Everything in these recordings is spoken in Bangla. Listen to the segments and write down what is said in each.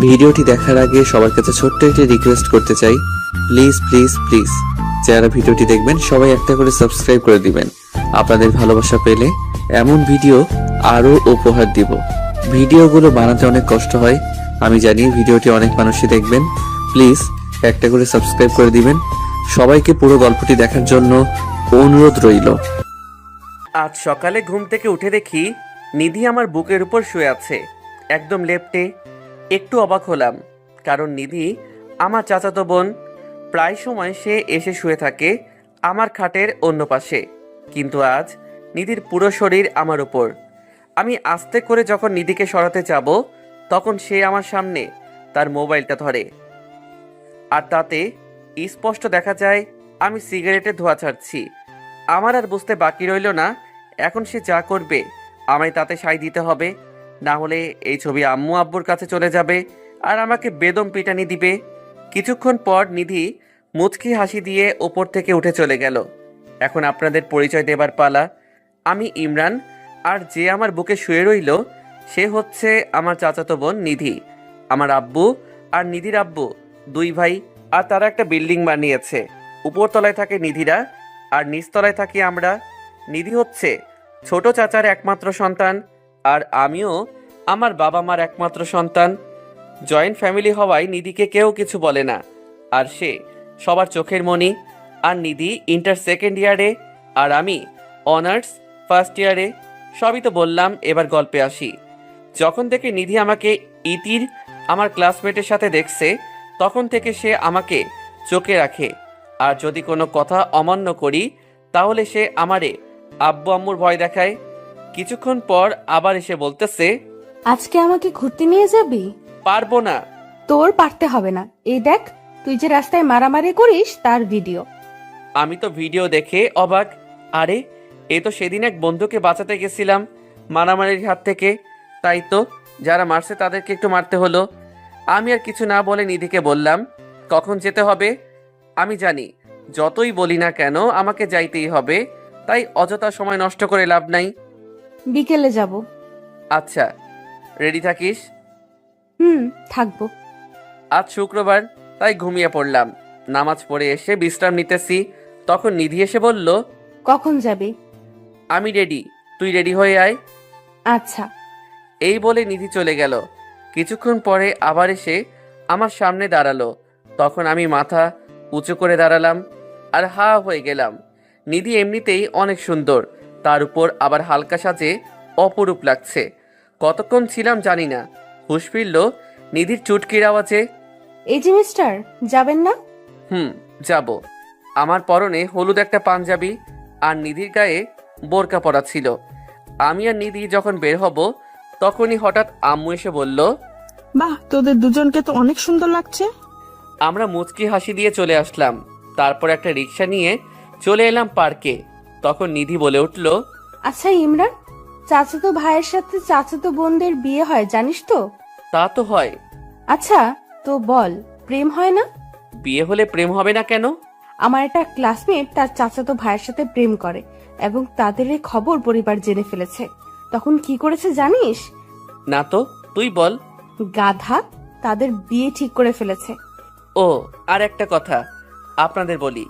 ভিডিওটি দেখার আগে সবার কাছে ছোট্ট একটি রিকোয়েস্ট করতে চাই, প্লিজ প্লিজ প্লিজ যারা ভিডিওটি দেখবেন সবাই একটা করে সাবস্ক্রাইব করে দিবেন। আপনাদের ভালোবাসা পেলে এমন ভিডিও আরও উপহার দিব। ভিডিওগুলো বানাতে অনেক কষ্ট হয়, আমি জানি। ভিডিওটি অনেক মানুষই দেখবেন, প্লিজ একটা করে সাবস্ক্রাইব করে দিবেন। সবাইকে পুরো গল্পটি দেখার জন্য অনুরোধ রইল। আজ সকালে ঘুম থেকে উঠে দেখি নিধি আমার বুকের উপর শুয়ে আছে, একদম লেপ্টে। একটু অবাক হলাম, কারণ নিধি আমার চাচাতো বোন। প্রায় সময় সে এসে শুয়ে থাকে আমার খাটের অন্য পাশে, কিন্তু আজ নিধির পুরো শরীর আমার উপর। আমি আস্তে করে যখন নিধিকে সরাতে যাব, তখন সে আমার সামনে তার মোবাইলটা ধরে, আর তাতে স্পষ্ট দেখা যায় আমি সিগারেটের ধোঁয়া ছাড়ছি। আমার আর বুঝতে বাকি রইল না, এখন সে যা করবে আমায় তাতে সায় দিতে হবে, না হলে এই ছবি আম্মু আব্বুর কাছে চলে যাবে আর আমাকে বেদম পিটানি দিবে। কিছুক্ষণ পর নিধি মুচকি হাসি দিয়ে ওপর থেকে উঠে চলে গেল। এখন আপনাদের পরিচয় দেবার পালা। আমি ইমরান, আর যে আমার বুকে শুয়ে রইল সে হচ্ছে আমার চাচাতো বোন নিধি। আমার আব্বু আর নিধির আব্বু দুই ভাই, আর তারা একটা বিল্ডিং বানিয়েছে। উপরতলায় থাকে নিধিরা আর নিচতলায় থাকি আমরা। নিধি হচ্ছে ছোট চাচার একমাত্র সন্তান, আর আমিও আমার বাবা মার একমাত্র সন্তান। জয়েন্ট ফ্যামিলি হওয়ায় নিধিকে কেউ কিছু বলে না, আর সে সবার চোখের মণি। আর নিধি ইন্টার সেকেন্ড ইয়ারে, আর আমি অনার্স ফার্স্ট ইয়ারে। সবই তো বললাম, এবার গল্পে আসি। যখন থেকে নিধি আমাকে ইতির আমার ক্লাসমেটের সাথে দেখছে, তখন থেকে সে আমাকে চোখে রাখে, আর যদি কোনো কথা অমান্য করি তাহলে সে আমারে আব্বু আম্মুর ভয় দেখায়। কিছুক্ষণ পর আবার এসে বলতেছে, আজকে আমাকে ঘুরতে নিয়ে যাবি? পারবো না। তোর পারতে হবে না, এই দেখ তুই যে রাস্তায় মারামারি করিস তার ভিডিও। আমি তো ভিডিও দেখে অবাক। আরে, এ তো সেদিন এক বন্ধুকে বাঁচাতে গেছিলাম মারামারির হাত থেকে, তাই তো যারা মারছে তাদেরকে একটু মারতে হলো। আমি আর কিছু না বলে নিধিকে বললাম, কখন যেতে হবে? আমি জানি যতই বলি না কেন আমাকে যাইতেই হবে, তাই অযথা সময় নষ্ট করে লাভ নাই। বিকেলে যাব। আচ্ছা, রেডি থাকিস। থাকবো। আজ শুক্রবার, তাই ঘুমিয়ে পড়লাম। নামাজ পড়ে এসে বিশ্রাম নিতেছি, তখন নিধি এসে বলল, কখন যাবি? আমি রেডি, তুই রেডি হয়ে আয়। আচ্ছা। এই বলে নিধি চলে গেল। কিছুক্ষণ পরে আবার এসে আমার সামনে দাঁড়ালো, তখন আমি মাথা উঁচু করে দাঁড়ালাম আর হা হয়ে গেলাম। নিধি এমনিতেই অনেক সুন্দর, তার উপর আবার হালকা সাজে অপরূপ লাগছে। কতক্ষণ ছিলাম জানি না, হুঁশ ফিরল নিধির চুটকির আওয়াজে। এই যে মিস্টার, যাবেন না? যাব। আমার পরনে হলুদ একটা পাঞ্জাবি আর নিধির গায়ে বোরকা পরা ছিল। আমি আর নিধি যখন বের হব, তখনই হঠাৎ আম্মু এসে বলল, বাহ, তোদের দুজনকে তো অনেক সুন্দর লাগছে। আমরা মুচকি হাসি দিয়ে চলে আসলাম। তারপর একটা রিক্সা নিয়ে চলে এলাম পার্কে। তখন নিধি বলে উঠল, আচ্ছা ইমরান, চাচাতো ভাইয়ের সাথে চাচাতো বোনদের বিয়ে হয় জানিস তো? তা তো হয়। আচ্ছা, তো বল, প্রেম হয় না? বিয়ে হলে প্রেম হবে না কেন? আমার একটা ক্লাসমেট তার চাচাতো ভাইয়ের সাথে প্রেম করে এবং তাদের এই খবর পরিবার জেনে ফেলেছে। তখন কি করেছে জানিস? না তো, তুই বল। গাধা, তাদের বিয়ে ঠিক করে ফেলেছে। ও, আর একটা কথা আপনাদের বলি,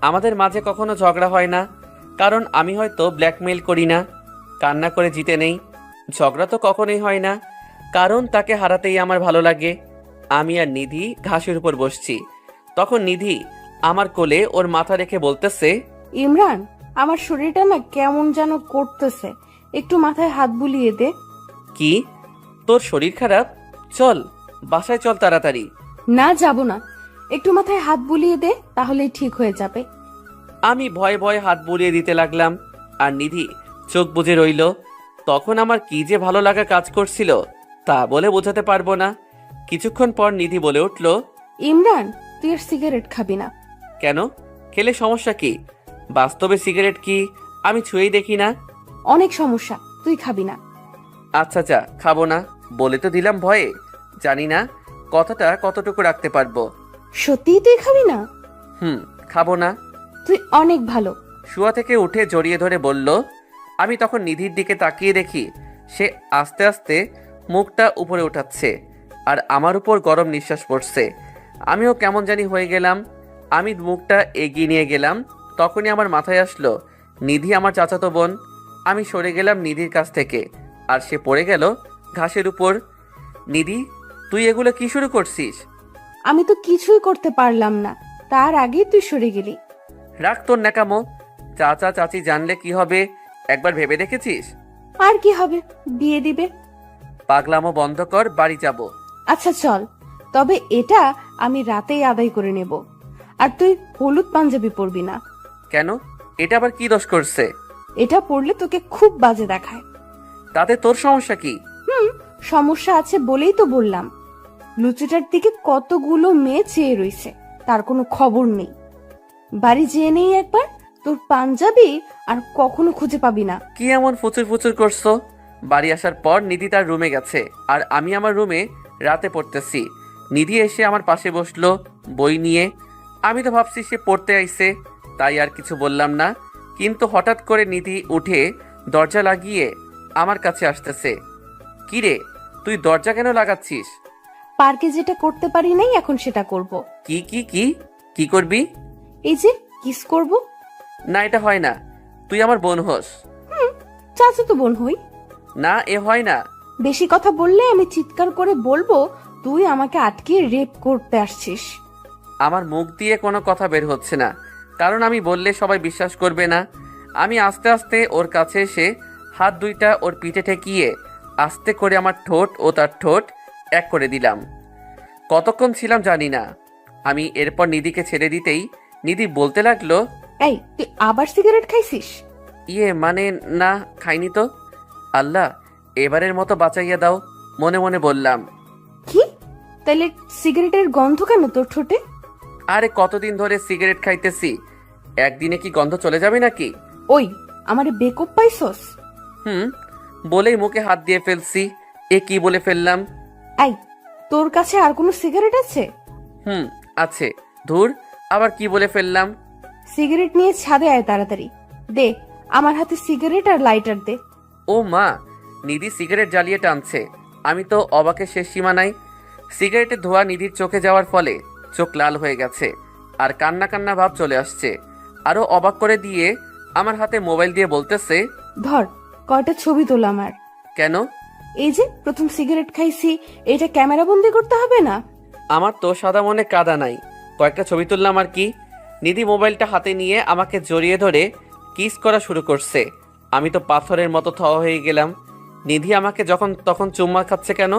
আমাদের মাঝে কখনো ঝগড়া হয় না, কারণ আমি হয়তো ব্ল্যাকমেইল করি না, কান্না করে জিতে নেই। ঝগড়া তো কখনোই হয় না, কারণ তাকে হারাতেই আমার ভালো লাগে। আমি আর নিধি ঘাসের উপর বসছি, তখন নিধি আমার কোলে ওর মাথা রেখে বলতেছে, ইমরান, আমার শরীরটা না কেমন যেন করতেছে, একটু মাথায় হাত বুলিয়ে দে। কি, তোর শরীর খারাপ? চল বাসায় চল তাড়াতাড়ি। না, যাব না, একটু মাথায় হাত বুলিয়ে দে, তাহলেই ঠিক হয়ে যাবে। আমি ভয়ে ভয়ে হাত বুলিয়ে দিতে লাগলাম, আর নিধি চোখ বুজে রইল। তখন আমার কি যে ভালো লাগা কাজ করছিল তা বলে বোঝাতে পারবো না। কিছুক্ষণ পর নিধি বলে উঠল, ইমরান, তুই আর সিগারেট খাবি না। কেন? খেলে সমস্যা কি? বাস্তবে সিগারেট কি আমি ছুঁয়েই দেখি না। অনেক সমস্যা, তুই খাবি না। আচ্ছা যা, খাবো না বলে তো দিলাম ভয়ে, জানি না কথাটা কতটুকু রাখতে পারবো। সত্যিই তুই খাবি না? খাবো না। তুই অনেক ভালো। শুয়া থেকে উঠে জড়িয়ে ধরে বলল। আমি তখন নিধির দিকে তাকিয়ে দেখি সে আস্তে আস্তে মুখটা উপরে উঠাচ্ছে। আর আমার উপর গরম নিঃশ্বাস পড়ছে। আমিও কেমন জানি হয়ে গেলাম। আমি মুখটা এগিয়ে নিয়ে গেলাম, তখনই আমার মাথায় আসলো নিধি আমার চাচাতো বোন। আমি সরে গেলাম নিধির কাছ থেকে, আর সে পড়ে গেল ঘাসের উপর। নিধি, তুই এগুলো কি শুরু করছিস? আমি তো কিছুই করতে পারলাম না, তার আগেই তুই সরে গেলি। রাখ তোর ন্যাকামো। চাচা চাচি জানলে কি হবে একবার ভেবে দেখেছিস? আর কি হবে, বিয়ে দিবে। পাগলামো বন্ধ কর, বাড়ি যাব। আচ্ছা চল, তবে এটা আমি রাতেই আদায় করে নেব। আর তুই হলুদ পাঞ্জাবি পরবি না। কেন? এটা আবার কি দোষ করছে? এটা পরলে তোকে খুব বাজে দেখায়। তাতে তোর সমস্যা কি? সমস্যা আছে বলেই তো বললাম। লুচিটার দিকে কতগুলো মেয়ে চেয়ে রইছে, তার কোনো খবর নেই। বাড়ি যেয়ে নেই একবার, তোর পাঞ্জাবি আর কখনো খুঁজে পাবি না। কি এমন ফুচুর ফুচুর করছো? বাড়ি আসার পর নিধি তার রুমে গেছে, আর আমি আমার রুমে রাতে পড়তেছি। নিধি এসে আমার পাশে বসলো বই নিয়ে। আমি তো ভাবছি সে পড়তে আইছে, তাই আর কিছু বললাম না। কিন্তু হঠাৎ করে নিধি উঠে দরজা লাগিয়ে আমার কাছে আসতেছে। কিরে, তুই দরজা কেন লাগাচ্ছিস? পার্কে যেটা করতে পারি নাই, এখন সেটা করব। কি কি কি কি করবি? এই যে কিস করব। না, এটা হয় না। তুই আমার বোন হোস। চাচাতো বোন হই। না, এ হয় না। বেশি কথা বললে আমি চিৎকার করে বলবো তুই আমাকে আটকে রেপ করতে আসছিস। আমার মুখ দিয়ে কোনো কথা বের হচ্ছে না, কারণ আমি বললে সবাই বিশ্বাস করবে না। আমি আস্তে আস্তে ওর কাছে এসে হাত দুইটা ওর পিঠে ঠেকিয়ে আস্তে করে আমার ঠোঁট ও তার ঠোঁট এক করে দিলাম। কতক্ষণ ছিলাম জানি না। আমি এরপর নিধিকে ছেড়ে দিতেই নিধি বলতে লাগলো, এই তুই আবার সিগারেট খাইছিস? ইয়ে মানে না, খাইনি তো। আল্লাহ, এবারের মতো বাঁচাইয়া দাও, মনে মনে বললাম। কি? তাহলে সিগারেটের গন্ধ কেন তোর ঠোঁটে? আরে কতদিন ধরে সিগারেট খাইতেছি, একদিনে কি গন্ধ চলে যাবে নাকি? ওই আমারে বেকপ পাইছস? বলেই মুখে হাত দিয়ে ফেলছি। এ কি বলে ফেললাম? এই তোর কাছে আর কোনো সিগারেট আছে? আছে। ধুর, আবার কি বলে ফেললাম? সিগারেট নিয়ে ছাদে আয় তাড়াতাড়ি। দে আমার হাতে সিগারেট আর লাইটার দে। ও মা, নিধি সিগারেট জ্বালিয়ে টানছে। আমি তো অবাকের শেষ সীমা নাই। সিগারেটের ধোঁয়া নিধির চোখে যাওয়ার ফলে চোখ লাল হয়ে গেছে, আর কান্না কান্না ভাব চলে আসছে। আরো অবাক করে দিয়ে আমার হাতে মোবাইল দিয়ে বলতেছে, ধর কয়টা ছবি তোল আমার। কেন? এই যে প্রথম সিগারেট খাইছি, এটা ক্যামেরা বন্দি করতে হবে না? আমার তো সাদা মনে কাদা নাই, কয়েকটা ছবি তুললাম আর কি। নিধি মোবাইলটা হাতে নিয়ে আমাকে জড়িয়ে ধরে কিস করা শুরু করছে। আমি তো পাথরের মতো থ হয়ে গেলাম। নিধি আমাকে যখন তখন চুম্মা খাচ্ছে কেন?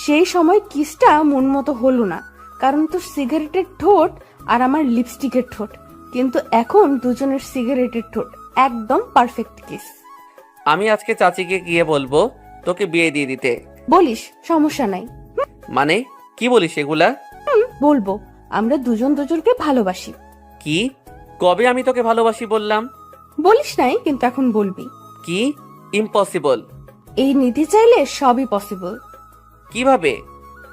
সেই সময় কিসটা মন মতো হলো না, কারণ তোর সিগারেটের ঠোঁট আর আমার লিপস্টিকের ঠোঁট। কিন্তু এখন দুজনের সিগারেটের ঠোঁট একদম পারফেক্ট কিস। আমি আজকে চাচিকে গিয়ে বলবো তোকে বিয়ে দিয়ে দিতে। বলিস, সমস্যা নাই। মানে কি বলিস এগুলা? বলবো আমরা দুজন দুজনকে ভালোবাসি। কি? কবে আমি তোকে ভালোবাসি বললাম? বলিস নাই, কিন্তু এখন বলবি। কি? ইম্পসিবল। এই নিতে চাইলে সবই পসিবল। কিভাবে?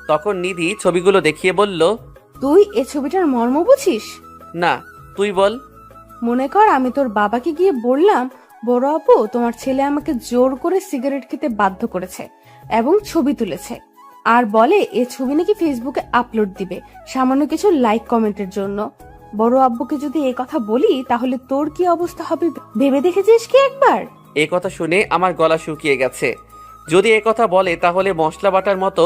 তখন নিধি ছবিগুলো দেখিয়ে বলল, তুই এ ছবিটার মর্ম বুঝিস না, তুই বল। মনে কর আমি তোর বাবাকে গিয়ে বললাম, বড় আপু তোমার ছেলে আমাকে জোর করে সিগারেট খেতে বাধ্য করেছে এবং ছবি তুলেছে, আর বলে এ ছবি নাকি ফেসবুকে আপলোড দিবে সামান্য কিছু লাইক কমেন্টের জন্য। বড় আব্বুকে যদি এই কথা বলি তাহলে তোর কি অবস্থা হবে ভেবে দেখেছিস কি একবার? এ কথা শুনে আমার গলা শুকিয়ে গেছে। যদি এ কথা বলে তাহলে মশলা বাটার মতো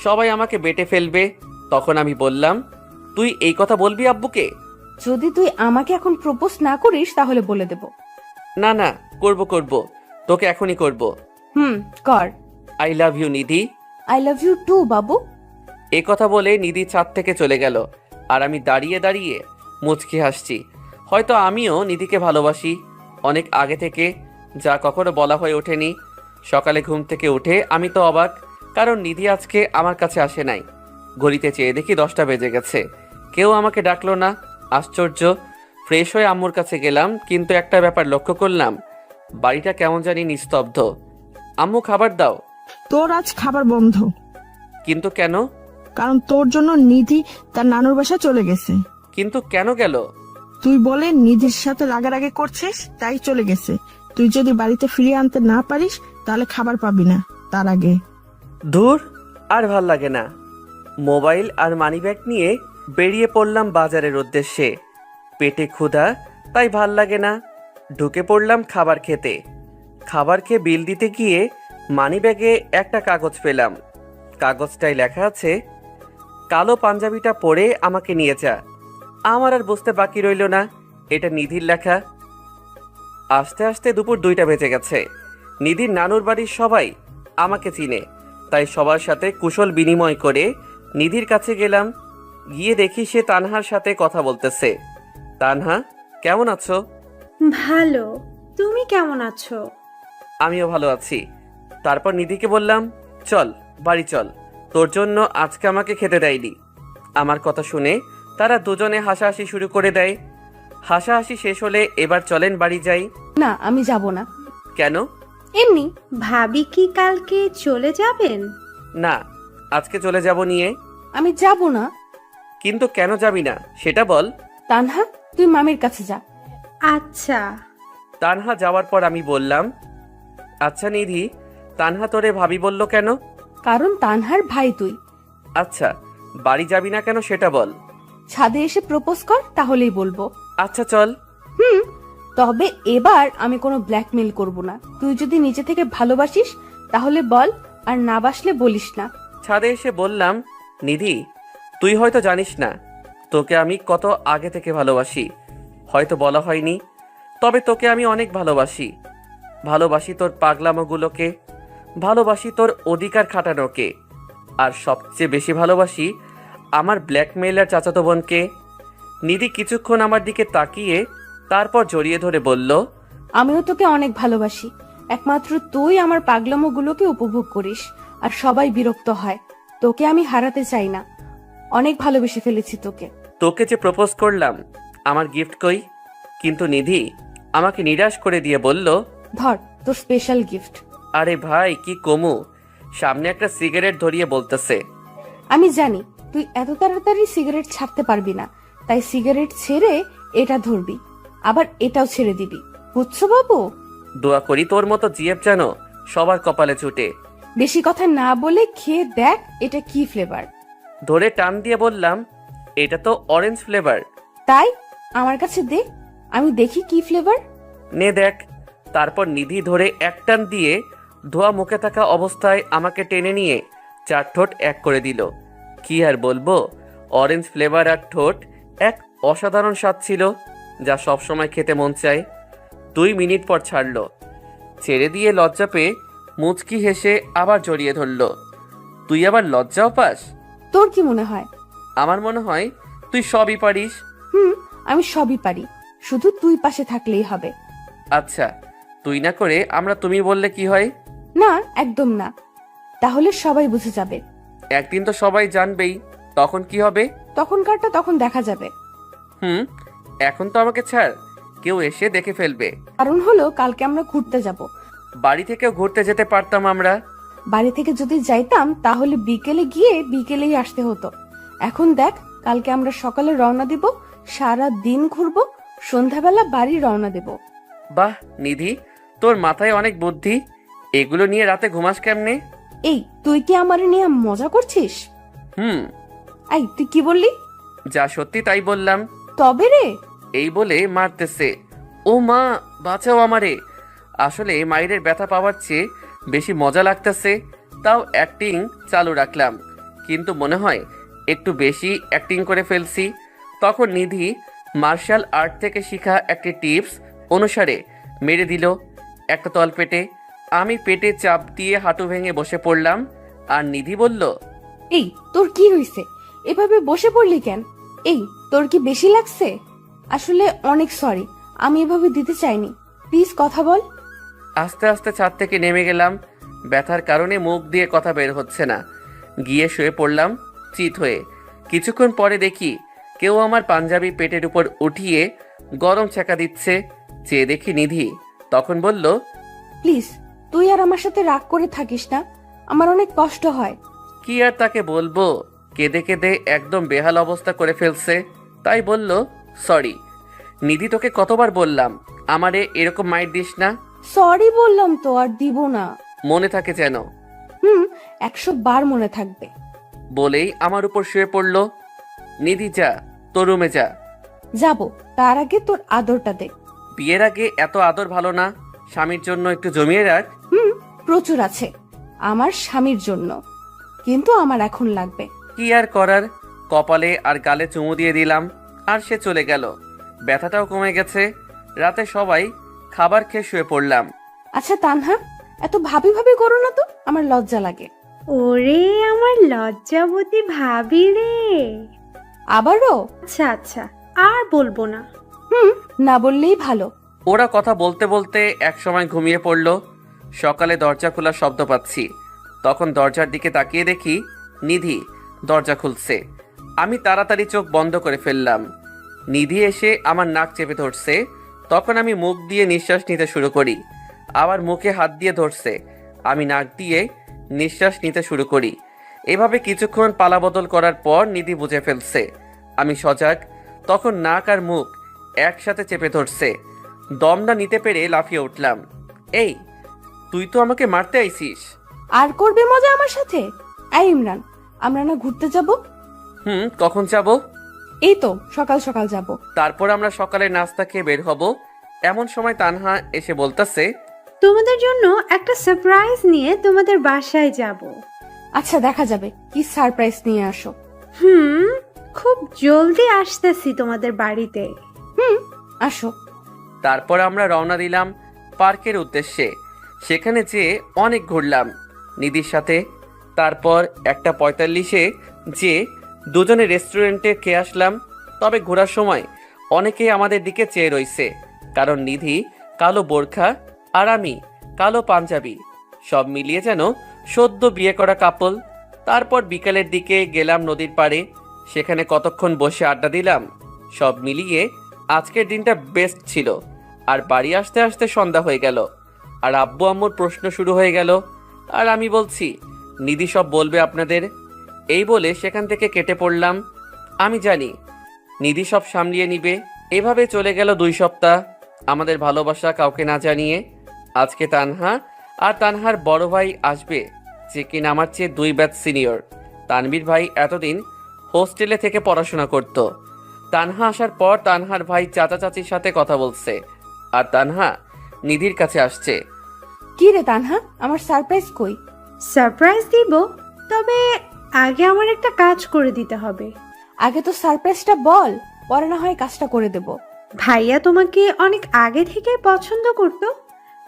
সবাই আমাকে বেটে ফেলবে। তখন আমি বললাম, তুই এই কথা বলবি আব্বুকে? যদি তুই আমাকে এখন প্রপোজ না করিস তাহলে বলে দেব। না না, করব, তোকে এখনই করব। কর। I love you Nidhi. I love you too বাবু। এ কথা বলে নিধি ছাদ থেকে চলে গেল, আর আমি দাঁড়িয়ে দাঁড়িয়ে মুচকি হাসছি। হয়তো আমিও নিধিকে ভালোবাসি অনেক আগে থেকে, যা কখনো বলা হয়ে ওঠেনি। সকালে ঘুম থেকে উঠে আমি তো অবাক, কারণ নিধি আজকে আমার কাছে আসে নাই। ঘড়িতে চেয়ে দেখি 10টা বেজে গেছে, কেউ আমাকে ডাকলো না। আশ্চর্য। ফ্রেশ হয়ে আম্মুর কাছে গেলাম, কিন্তু একটা ব্যাপার লক্ষ্য করলাম, বাড়িটা কেমন জানি নিস্তব্ধ। আম্মু খাবার দাও। তোর আজ খাবার বন্ধ। কিন্তু কেন? কারণ তোর জন্য নিধি তার নানুর বাসায় চলে গেছে। কিন্তু কেন গেল? তুই বলে নিধির সাথে রাগারাগি করছিস, তাই চলে গেছে। তুই যদি বাড়িতে ফিরিয়ে আনতে না পারিস তাহলে খাবার পাবি না তার আগে। ধুর, আর ভাল লাগে না। মোবাইল আর মানিব্যাগ নিয়ে বেরিয়ে পড়লাম বাজারের উদ্দেশ্যে। পেটে ক্ষুধা, তাই ভাল লাগে না। ঢুকে পড়লাম খাবার খেতে। খাবার খেয়ে বিল দিতে গিয়ে মানিব্যাগে একটা কাগজ পেলাম। কাগজটায় লেখা আছে, কালো পাঞ্জাবিটা পরে আমাকে নিয়ে যা। আমার আর বুঝতে বাকি রইল না এটা নিধির লেখা। আস্তে আস্তে দুপুর 2টা বেজে গেছে। নিধির নানুর বাড়ির সবাই আমাকে চিনে, তাই সবার সাথে কুশল বিনিময় করে নিধির কাছে গেলাম। গিয়ে দেখি সে তানহার সাথে কথা বলতেছে। তানহা, কেমন আছো? ভালো। তুমি কেমন আছো? আমিও ভালো আছি। তারপর নিধিকে বললাম, চল বাড়ি চল, তোর জন্য আজকে আমাকে খেতে দেয়নি। আমার কথা শুনে তারা দুজনে হাসাহাসি শুরু করে দেয়। হাসাহাসি শেষ হলে এবার চলেন বাড়ি যাই। না, আমি যাব না। কেন? এমনি। ভাবি কি কালকে চলে যাবেন? না, আজকে চলে যাব নিয়ে। আমি যাব না। কিন্তু কেন যাবি না সেটা বল। তানহা, তুই মামির কাছে যা। আচ্ছা। তানহা যাওয়ার পর আমি বললাম, আচ্ছা নিধি, তানহা তোরে ভাবি বলল কেন? কারণ তানহার ভাই তুই। আচ্ছা, বাড়ি যাবি না কেন সেটা বল। ছাদে এসে প্রপোজ কর, তাহলেই বলবো। আচ্ছা চল। তবে এবার আমি কোনো ব্ল্যাকমেল করব না। তুই যদি নিজে থেকে ভালোবাসিস তাহলে বল, আর না বাসলে বলিস না। ছাদে এসে বললাম, নিধি, তুই হয়তো জানিস না তোকে আমি কত আগে থেকে ভালোবাসি। হয়তো বলা হয়নি, তবে তোকে আমি অনেক ভালোবাসি। ভালোবাসি তোর পাগলামোগুলোকে, ভালোবাসি তোর অধিকার খাটানোকে, আর সবচেয়ে বেশি ভালোবাসি আমার ব্ল্যাকমেইলার চাচাতো বোনকে। নিধি কিছুক্ষণ আমার দিকে তাকিয়ে তারপর জড়িয়ে ধরে বলল, আমিও তোকে অনেক ভালোবাসি। একমাত্র তুই আমার পাগলামোগুলোকে উপভোগ করিস, আর সবাই বিরক্ত হয়। তোকে আমি হারাতে চাই না। অনেক ভালোবেসে ফেলেছি তোকে। তোকে যে প্রপোজ করলাম, আমার গিফট কই? কিন্তু নিধি আমাকে নিরাশ করে দিয়ে বলল, ধর তোর স্পেশাল গিফট। আরে ভাই কি কমু, সামনে একটা সিগারেট ধরিয়ে বলতেছে। আমি জানি তুই এত তাড়াতাড়ি সিগারেট ছাড়তে পারবি না, তাই সিগারেট ছেড়ে এটা ধরবি, আবার এটাও ছেড়ে দিবি। বুঝছো বাবু? দোয়া করি তোর মতো জিএফ যেন সবার কপালে ছুটে। বেশি কথা না বলে খেয়ে দেখ এটা কি ফ্লেভার। ধরে টান দিয়ে বললাম, এটা তো অরেঞ্জ ফ্লেভার। তাই আমার কাছে দে, আমি দেখি কি ফ্লেভার। নে দেখ। তারপর নিধি ধরে এক টান দিয়ে ধোয়া মুখে থাকা অবস্থায় আমাকে টেনে নিয়ে 4 ঠোঁট এক করে দিল। কি আর বলবো, অরেঞ্জ ফ্লেভার আর ঠোঁট এক অসাধারণ স্বাদ ছিল, যা সবসময় খেতে মন চায়। 2 মিনিট পর ছাড়লো। ছেড়ে দিয়ে লজ্জা পেয়ে মুচকি হেসে আবার জড়িয়ে ধরল। তুই আবার লজ্জাও পাস? তোর কি মনে হয়? আমার মনে হয় তুই সবই পারিস। আমি সবই পারি, শুধু তুই পাশে থাকলেই হবে। আচ্ছা, তুই না করে আমরা তুমি বললে কি হয়? না, একদম না। তাহলে সবাই বুঝে যাবে। একদিন তো সবাই জানবেই, তখন কি হবে? তখনকারটা তখন দেখা যাবে। এখন তো আমাকে ছাড়, কেউ এসে দেখে ফেলবে। কারণ হলো কালকে আমরা ঘুরতে যাব। বাড়ি থেকেও ঘুরতে যেতে পারতাম আমরা। বাড়ি থেকে যদি যাইতাম তাহলে বিকেলে গিয়ে বিকেলেই আসতে হতো। এখন দেখ, কালকে আমরা সকালে রওনা দিব, সারা দিন ঘুরবো, সন্ধ্যাবেলা বাড়ি রওনা দেব। বাহ নিধি, তোর মাথায় অনেক বুদ্ধি। এগুলো নিয়ে রাতে ঘুমাস কেমনে? এই, তুই কি আমার নিয়ে মজা করছিস? হুম। এই, তুই কি বললি? যা সত্যি তাই বললাম। তবে রে। এই বলে মারতেছে। ও মা, বাঁচাও আমারে। আসলে মায়ের ব্যথা পাওয়ার চেয়ে বেশি মজা লাগতেছে, তাও অ্যাক্টিং চালু রাখলাম। কিন্তু মনে হয় একটু বেশি অ্যাক্টিং করে ফেলছি। তখন নিধি মার্শাল আর্ট থেকে শেখা একটি টিপস অনুসারে মেরে দিল একটা তলপেটে। আমি পেটে চাপ দিয়ে হাঁটু ভেঙে বসে পড়লাম, আর নিধি বলল, এই, তোর কি হয়েছে? এভাবে বসে পড়লি কেন? এই, তোর কি বেশি লাগছে? আসলে অনেক সরি, আমি এভাবে দিতে চাইনি। প্লিজ কথা বল। আস্তে আস্তে ছাদ থেকে নেমে গেলাম। ব্যথার কারণে মুখ দিয়ে কথা বের হচ্ছে না। গিয়ে শুয়ে পড়লাম চিত হয়ে। কিছুক্ষণ পরে দেখি কেউ আমার পাঞ্জাবি পেটের উপর উঠিয়ে গরম ছ্যাঁকা দিচ্ছে। চেয়ে দেখি নিধি। তখন বলল, প্লিজ তুই আর আমার সাথে রাগ করে থাকিস না, আমার অনেক কষ্ট হয়। কি আর তাকে বলবো, কেঁদে কেঁদে একদম বেহাল অবস্থা করে ফেলছে। তাই বলল, সরি নিধি, তোকে কতবার বললাম আমারে এরকম মাইর দিস না। সরি বললাম তো, আর দিব না। মনে থাকে যেন। 100 বার মনে থাকবে। বলেই আমার উপর শুয়ে পড়ল। নিধি যা, তোর রুমে যা। যাব, তার আগে তোর আদরটা দে। বিয়ের আগে এত আদর ভালো না, স্বামীর জন্য একটু জমিয়ে রাখ। প্রচুর আছে আমার স্বামীর জন্য, কিন্তু আমার এখন লাগবে। কি আর করার, কপালে আর গালে চুমু দিয়ে দিলাম, আর সে চলে গেল। ব্যথাটাও কমে গেছে। রাতে সবাই খাবার খেয়ে শুয়ে পড়লাম। আচ্ছা তানহা, এত ভাবি ভাবি করো না তো, আমার লজ্জা লাগে। ওরে আমার লজ্জাবতী ভাবি রে। আবারও? আচ্ছা আচ্ছা, আর বলবো না। না বললেই ভালো। ওরা কথা বলতে বলতে একসময় ঘুমিয়ে পড়ল। সকালে দরজা খোলার শব্দ পাচ্ছি। তখন দরজার দিকে তাকিয়ে দেখি নিধি দরজা খুলছে। আমি তাড়াতাড়ি চোখ বন্ধ করে ফেললাম। নিধি এসে আমার নাক চেপে ধরছে। তখন আমি মুখ দিয়ে নিঃশ্বাস নিতে শুরু করি। আবার মুখে হাত দিয়ে ধরছে। আমি নাক দিয়ে নিঃশ্বাস নিতে শুরু করি। এভাবে কিছুক্ষণ পালাবদল করার পর নিধি বুঝে ফেলছে আমি সজাগ। তখন নাক আর মুখ একসাথে চেপে ধরছে। দম না নিতে পেরে লাফিয়ে উঠলাম। এই, তুই তো আমাকে মারতে আইছিস। আর করবে মজা আমার সাথে? এই ইমরান, আমরা না ঘুরতে যাব? কখন যাব? এই তো সকাল সকাল যাব। তারপর আমরা সকালে নাস্তা খেয়ে বের হব। এমন সময় তানহা এসে বলতেছে, তোমাদের জন্য একটা সারপ্রাইজ নিয়ে তোমাদের বাসায় যাব। আচ্ছা দেখা যাবে, কি সারপ্রাইজ নিয়ে আসো। খুব জলদি আসতেছি তোমাদের বাড়িতে। আসো। তারপর আমরা রওনা দিলাম পার্কের উদ্দেশ্যে। সেখানে যেয়ে অনেক ঘুরলাম নিধির সাথে। তারপর 1:45-এ যে দুজনে রেস্টুরেন্টে খেয়ে আসলাম। তবে ঘোরার সময় অনেকেই আমাদের দিকে চেয়ে রইছে, কারণ নিধি কালো বোরখা আর আমি কালো পাঞ্জাবি, সব মিলিয়ে যেন সদ্য বিয়ে করা কাপল। তারপর বিকালের দিকে গেলাম নদীর পাড়ে। সেখানে কতক্ষণ বসে আড্ডা দিলাম। সব মিলিয়ে আজকের দিনটা বেস্ট ছিল। আর বাড়ি আসতে আসতে সন্ধ্যা হয়ে গেল। আর আব্বু আম্মুর প্রশ্ন শুরু হয়ে গেল। আর আমি বলছি নিধি সব বলবে আপনাদের। এই বলে সেখান থেকে কেটে পড়লাম। আমি জানি নিধি সব সামলিয়ে নিবে। এভাবে চলে গেল 2 সপ্তাহ আমাদের ভালোবাসা কাউকে না জানিয়ে। আজকে তানহা আর তানহার বড় ভাই আসবে, যে কিনা আমার চেয়ে 2 ব্যাচ সিনিয়র। তানবীর ভাই এতদিন হোস্টেলে থেকে পড়াশোনা করত। তানহা আসার পর তানহার ভাই চাচা চাচির সাথে কথা বলছে। আর তানহা নিধির কাছে আসছে। কি রে তানহা, আমার সারপ্রাইজ কই? সারপ্রাইজ দিব, তবে আগে আমার একটা কাজ করে দিতে হবে। আগে তো সারপ্রাইজটা বল, পরে না হয় কাজটা করে দেব। ভাইয়া তোমাকে অনেক আগে থেকে পছন্দ করত,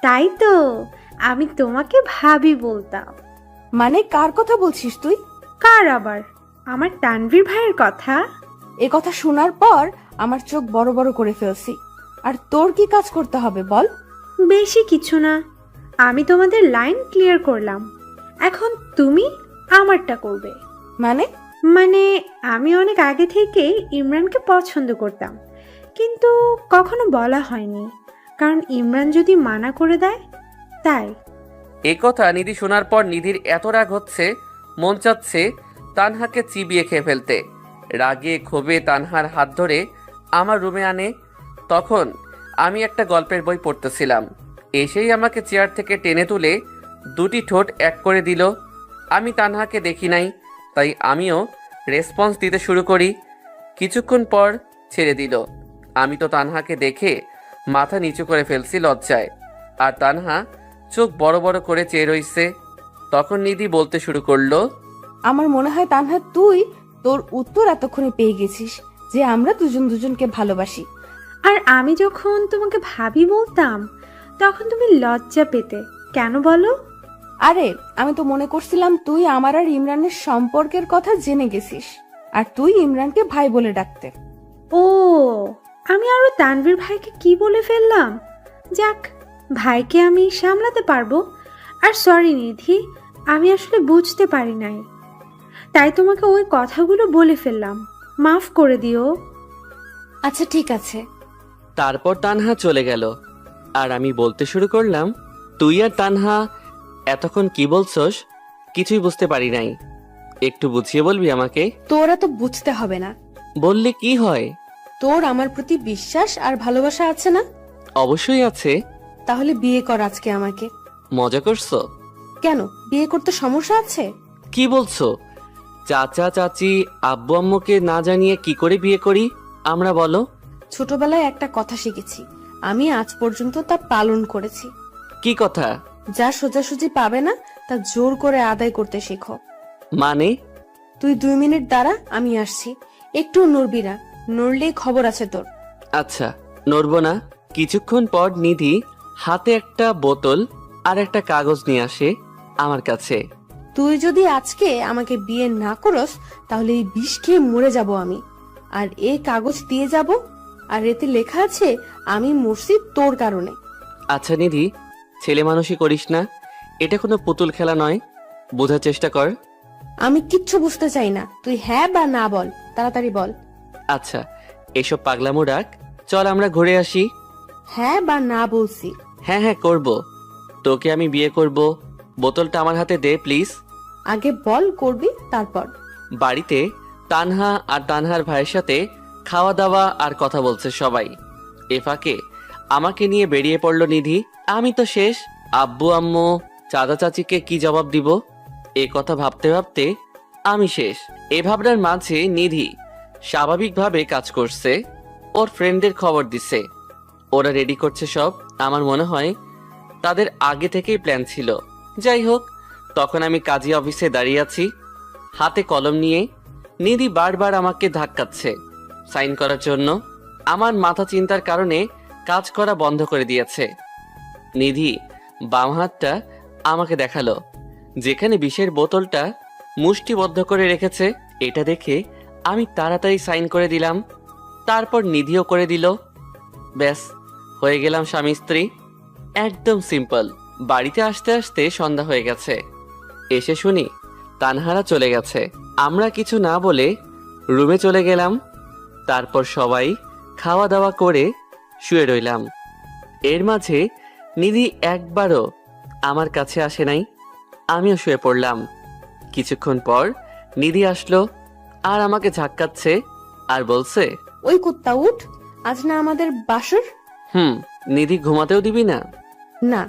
তাই তো আমি তোমাকে ভাবি বলতাম। মানে কার কথা বলছিস তুই? কার আবার? আমার তানভীর ভাইয়ের কথা। এ কথা শোনার পর আমার চোখ বড় বড় করে ফেলছি। আর তোর কি কাজ করতে হবে বল? বেশি কিছু না, আমি তোমাদের লাইন ক্লিয়ার করলাম। এখন তুমি আমারটা করবে। মানে? মানে আমি অনেক আগে থেকে ইমরানকে পছন্দ করতাম, কিন্তু কখনো বলা হয়নি, কারণ ইমরান যদি মানা করে দেয় তাই। এই কথা নিধি শোনার পর নিধির এত রাগ হচ্ছে, মন চাচ্ছে তানহাকে চিবিয়ে খেয়ে ফেলতে। রাগে ক্ষোভে তানহার হাত ধরে আমার রুমে আনে। তখন আমি একটা গল্পের বই পড়তেছিলাম। এসেই আমাকে চেয়ার থেকে টেনে তুলে 2টি ঠোঁট এক করে দিল। আমি তানহাকে দেখি নাই, তাই আমিও রেসপন্স দিতে শুরু করি। কিছুক্ষণ পর ছেড়ে দিল। আমি তো তানহাকে দেখে মাথা নিচু করে ফেলছি লজ্জায়। আর তানহা চোখ বড় বড় করে চেয়ে রইছে। তখন নিধি বলতে শুরু করলো, আমার মনে হয় তানহা তুই তোর উত্তর এতক্ষণে পেয়ে গেছিস যে আমরা দুজন দুজনকে ভালোবাসি। আর আমি যখন তোমাকে ভাবি বলতাম তখন তুমি লজ্জা পেতে কেন বলো? আরে আমি তো মনে করছিলাম তুই আমার আর ইমরানের সম্পর্কের কথা জেনে গেছিস, আর তুই ইমরানকে ভাই বলে ডাকতে। ও, আমি আরো তানভীর ভাইকে কি বলে ফেললাম। যাক, ভাইকে আমি সামলাতে পারবো। আর সরি নিধি, আমি আসলে বুঝতে পারি নাই, তাই তোমাকে ওই কথাগুলো বলে ফেললাম, মাফ করে দিও। আচ্ছা ঠিক আছে। তারপর তানহা চলে গেল। আর আমি বলতে শুরু করলাম, তুই আর তানহা এতক্ষণ কি বলছস? কিছুই বুঝতে পারি নাই, একটু বুঝিয়ে বলবি আমাকে? তোরা তো বুঝতে হবে না। বললে কি হয়? তোর আমার প্রতি বিশ্বাস আর ভালোবাসা আছে না? অবশ্যই আছে। তাহলে বিয়ে কর আজকে আমাকে। মজা করছো? কেন, বিয়ে করতে সমস্যা আছে? কি বলছো? চাচা চাচি আব্বু আম্মুকে না জানিয়ে কি করে বিয়ে করি আমরা বলো? ছোটবেলায় একটা কথা শিখেছি, আমি আজ পর্যন্ত তা পালন করেছি। কি কথা? যা সোজাসুজি পাবে না তা জোর করে আদায় করতে শেখো। মানে? তুই 2 মিনিট দাঁড়া, আমি আসছি। একটু নড়বি না, নড়লেই খবর আছে তোর। আচ্ছা, নড়বো না। কিছুক্ষণ পর নিধি হাতে একটা বোতল আর একটা কাগজ নিয়ে আসে আমার কাছে। তুই যদি আজকে আমাকে বিয়ে না করস তাহলে এই বিষ খেয়ে মরে যাব আমি। আর এই কাগজ দিয়ে যাব, আর এতে লেখা আছে আমি মরছি তোর কারণে। আচ্ছা নিধি, ছেলে মানুষই করিস না, এটা কোনো পুতুল খেলা নয়, বোঝার চেষ্টা কর। আমি কিচ্ছু বুঝতে চাই না, তুই হ্যাঁ বা না বল, তাড়াতাড়ি বল। আচ্ছা, এসব পাগলামো রাখ, চল আমরা ঘুরে আসি। হ্যাঁ বা না বলছি। হ্যাঁ হ্যাঁ করব, তোকে আমি বিয়ে করব। বোতলটা আমার হাতে দে প্লিজ। আগে বল করবি, তারপর। বাড়িতে তানহা আর তানহার ভাইয়ের সাথে খাওয়া দাওয়া আর কথা বলছে সবাই। এ ফাঁকে আমাকে নিয়ে বেরিয়ে পড়ল নিধি। আমি তো শেষ, আব্বু আম্মু চাচা চাচিকে কি জবাব দিব এ কথা ভাবতে ভাবতে আমি শেষ। এ ভাবনার মাঝে নিধি স্বাভাবিকভাবে কাজ করছে, ওর ফ্রেন্ডদের খবর দিছে, ওরা রেডি করছে সব। আমার মনে হয় তাদের আগে থেকেই প্ল্যান ছিল। যাই হোক, তখন আমি কাজী অফিসে দাঁড়িয়ে আছি হাতে কলম নিয়ে। নিধি বারবার আমাকে ধাক্কাচ্ছে সাইন করার জন্য। আমার মাথা চিন্তার কারণে কাজ করা বন্ধ করে দিয়েছে। নিধি বাম হাতটা আমাকে দেখালো, যেখানে বিষের বোতলটা মুষ্টিবদ্ধ করে রেখেছে। এটা দেখে আমি তাড়াতাড়ি সাইন করে দিলাম, তারপর নিধিও করে দিল। ব্যাস, হয়ে গেলাম স্বামী স্ত্রী। একদম সিম্পল। বাড়িতে আসতে আসতে সন্ধ্যা হয়ে গেছে। এসে শুনি তানহারা চলে গেছে। আমরা কিছু না বলে রুমে চলে গেলাম। তারপর সবাই খাওয়া দাওয়া করে শুয়ে রইলাম। এর মাঝে নিধি একবারও আমার কাছে আসে নাই। আমিও শুয়ে পড়লাম। কিছুক্ষণ পর নিধি আসলো আর আমাকে ঝাক্কাচ্ছে আর বলছে, ওই কুত্তা উঠ, আজ না আমাদের বাসর। নিধি ঘুমাতেও দিবি না? না,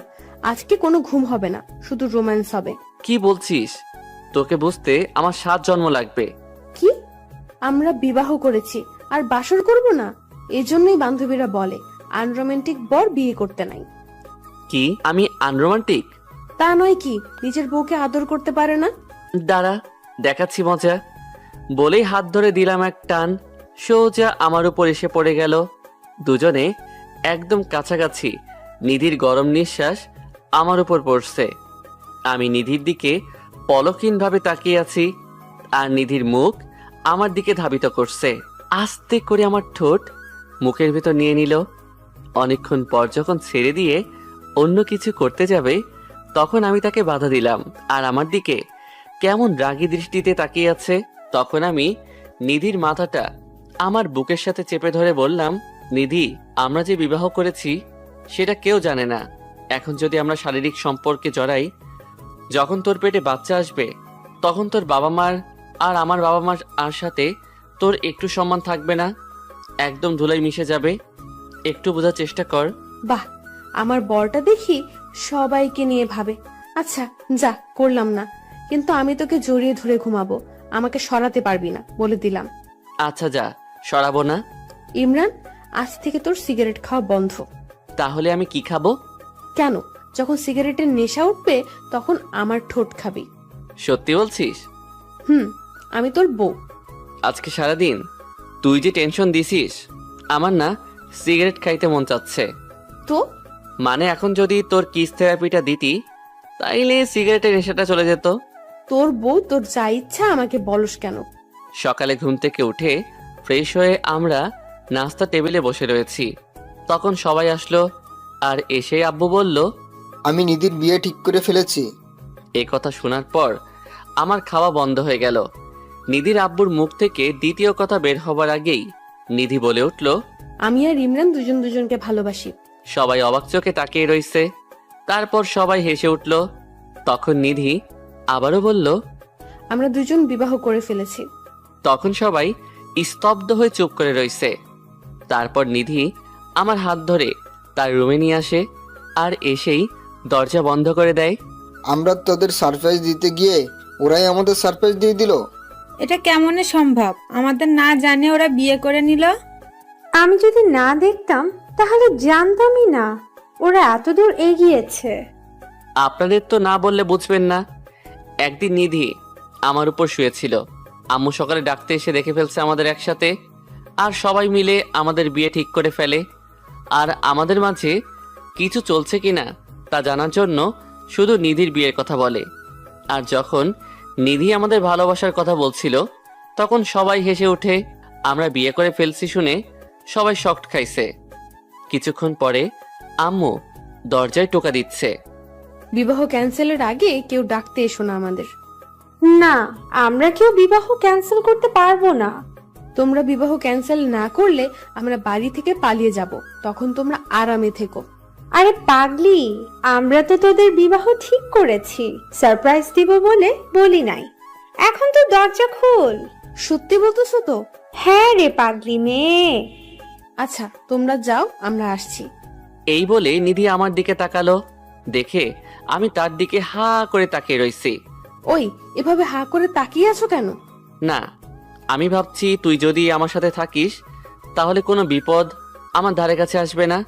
আজকে কোনো ঘুম হবে না, শুধু রোম্যান্স হবে। কি বলছিস? তোকে বুঝতে আমার 7 জন্ম লাগবে। কি? আমরা বিবাহ করেছি আর বাসর করব না? এজন্যই বান্ধবীরা বলে আনরোমান্টিক বর বিয়ে করতে নাই। কি আমি আনরোমান্টিক? তা নয় কি, নিজের বউকে আদর করতে পারে না? দাঁড়া, দেখাচ্ছি মজা। বলেই হাত ধরে দিলাম এক টান, সোজা আমার উপর এসে পড়ে গেল। দুজনে একদম কাছাকাছি। নিধির গরম নিঃশ্বাস আমার উপর পড়ছে। আমি নিধির দিকে পলকহীনভাবে তাকিয়ে আছি, আর নিধির মুখ আমার দিকে ধাবিত করছে। আস্তে করে আমার ঠোঁট মুখের ভেতর নিয়ে নিল। অনেকক্ষণ পর যখন ছেড়ে দিয়ে অন্য কিছু করতে যাবে, তখন আমি তাকে বাধা দিলাম। আর আমার দিকে কেমন রাগী দৃষ্টিতে তাকিয়ে আছে। তখন আমি নিধির মাথাটা আমার বুকের সাথে চেপে ধরে বললাম, নিধি, আমরা যে বিবাহ করেছি সেটা কেউ জানে না। এখন যদি আমরা শারীরিক সম্পর্কে জড়াই, যখন তোর পেটে বাচ্চা আসবে তখন তোর বাবা মার আর আমার বাবা মার আর সাথে তোর একটু সম্মান থাকবে না, একদম ধুলাই মিশে যাবে। একটু বোঝার চেষ্টা কর। বাহ, আমার বরটা দেখি সবাইকে নিয়ে ভাবে। আচ্ছা যা, করলাম না, কিন্তু আমি তোকে জড়িয়ে ধরে ঘুমাবো, আমাকে সরাতে পারবি না, বলে দিলাম। আচ্ছা যা, সরাবো না। ইমরান, আজ থেকে তোর সিগারেট খাওয়া বন্ধ। তাহলে আমি কি খাবো? কেন? যখন সিগারেটের নেশা উঠবে তখন আমার ঠোঁট খাবি। সত্যি বলছিস? আমি তোর বউ। আজকে সারাদিন তুই যে টেনশন দিছিস, আমার না সিগারেট খাইতে মন চাচ্ছে। তো মানে এখন যদি তোর কিস থেরাপিটা দিতি, তাইলে সিগারেটের নেশাটা চলে যেত। তোর বউ, তোর যা ইচ্ছা আমাকে বলস কেন? সকালে ঘুম থেকে উঠে ফ্রেশ হয়ে আমরা নাস্তা টেবিলে বসে রয়েছি। তখন সবাই আসলো, আর এসে আব্বু বলল, আমি নিধির বিয়ে ঠিক করে ফেলেছি। এ কথা শোনার পর আমার খাওয়া বন্ধ হয়ে গেল। নিধির আব্বুর মুখ থেকে দ্বিতীয় কথা বের হবার আগেই নিধি বলে উঠল, আমি আর ইমরান দুজন দুজনকে ভালোবাসি। সবাই অবাক চোখে তাকিয়ে রইছে। তারপর সবাই হেসে উঠল। তখন নিধি আবারও বলল, আমরা দুজন বিবাহ করে ফেলেছি। তখন সবাই স্তব্ধ হয়ে চুপ করে রইছে। তারপর নিধি আমার হাত ধরে তার রুমে নিয়ে আসে, আর এসেই দরজা বন্ধ করে দেয়। আমরা তোদের সারপ্রাইজ দিতে গিয়ে ওরাই আমাদের সারপ্রাইজ দিয়ে দিল। এটা কেমনে সম্ভব? আমাদের না জানে ওরা বিয়ে করে নিল। আমি যদি না দেখতাম তাহলে জানতামই না ওরা এতদূর এগিয়েছে। আপনাদের তো না বললে বুঝবেন না। একদিন নিধি আমার উপর শুয়েছিল। আম্মু সকালে ডাকতে এসে দেখে ফেলছে আমাদের একসাথে, আর সবাই মিলে আমাদের বিয়ে ঠিক করে ফেলে। আর আমাদের মাঝে কিছু চলছে কিনা তা জানার জন্য শুধু নিধির বিয়ের কথা বলে। আর যখন নিধি আমাদের ভালোবাসার কথা বলছিল তখন সবাই হেসে ওঠে। আমরা বিয়ে করে ফেলছি শুনে সবাই শকড খাইছে। কিছুক্ষণ পরে আম্মু দরজায় টোকা দিচ্ছে। বিবাহ ক্যান্সেলের আগে কেউ ডাকতে এসো না আমাদের। না, আমরা কেউ বিবাহ ক্যান্সেল করতে পারবো না। তোমরা বিবাহ ক্যান্সেল না করলে আমরা বাড়ি থেকে পালিয়ে যাব, তখন তোমরা আরামে থেকো। আরে পাগলি, আমরা তো তোদের বিবাহ ঠিক করেছি, সারপ্রাইজ দিব বলে বলি নাই। এখন তো দরজা খোল। সত্যি বলতেছো তো? হ্যাঁ রে পাগলি মেয়ে। আচ্ছা তোমরা যাও, আমরা আসছি। এই বলে নিধি আমার দিকে তাকালো। দেখে আমি তার দিকে হা করে তাকিয়ে রইছি। ওই, এভাবে হা করে তাকিয়ে আছো কেন? না, আমি ভাবছি তুই যদি আমার সাথে থাকিস তাহলে কোনো বিপদ আমার ধারে কাছে আসবে না।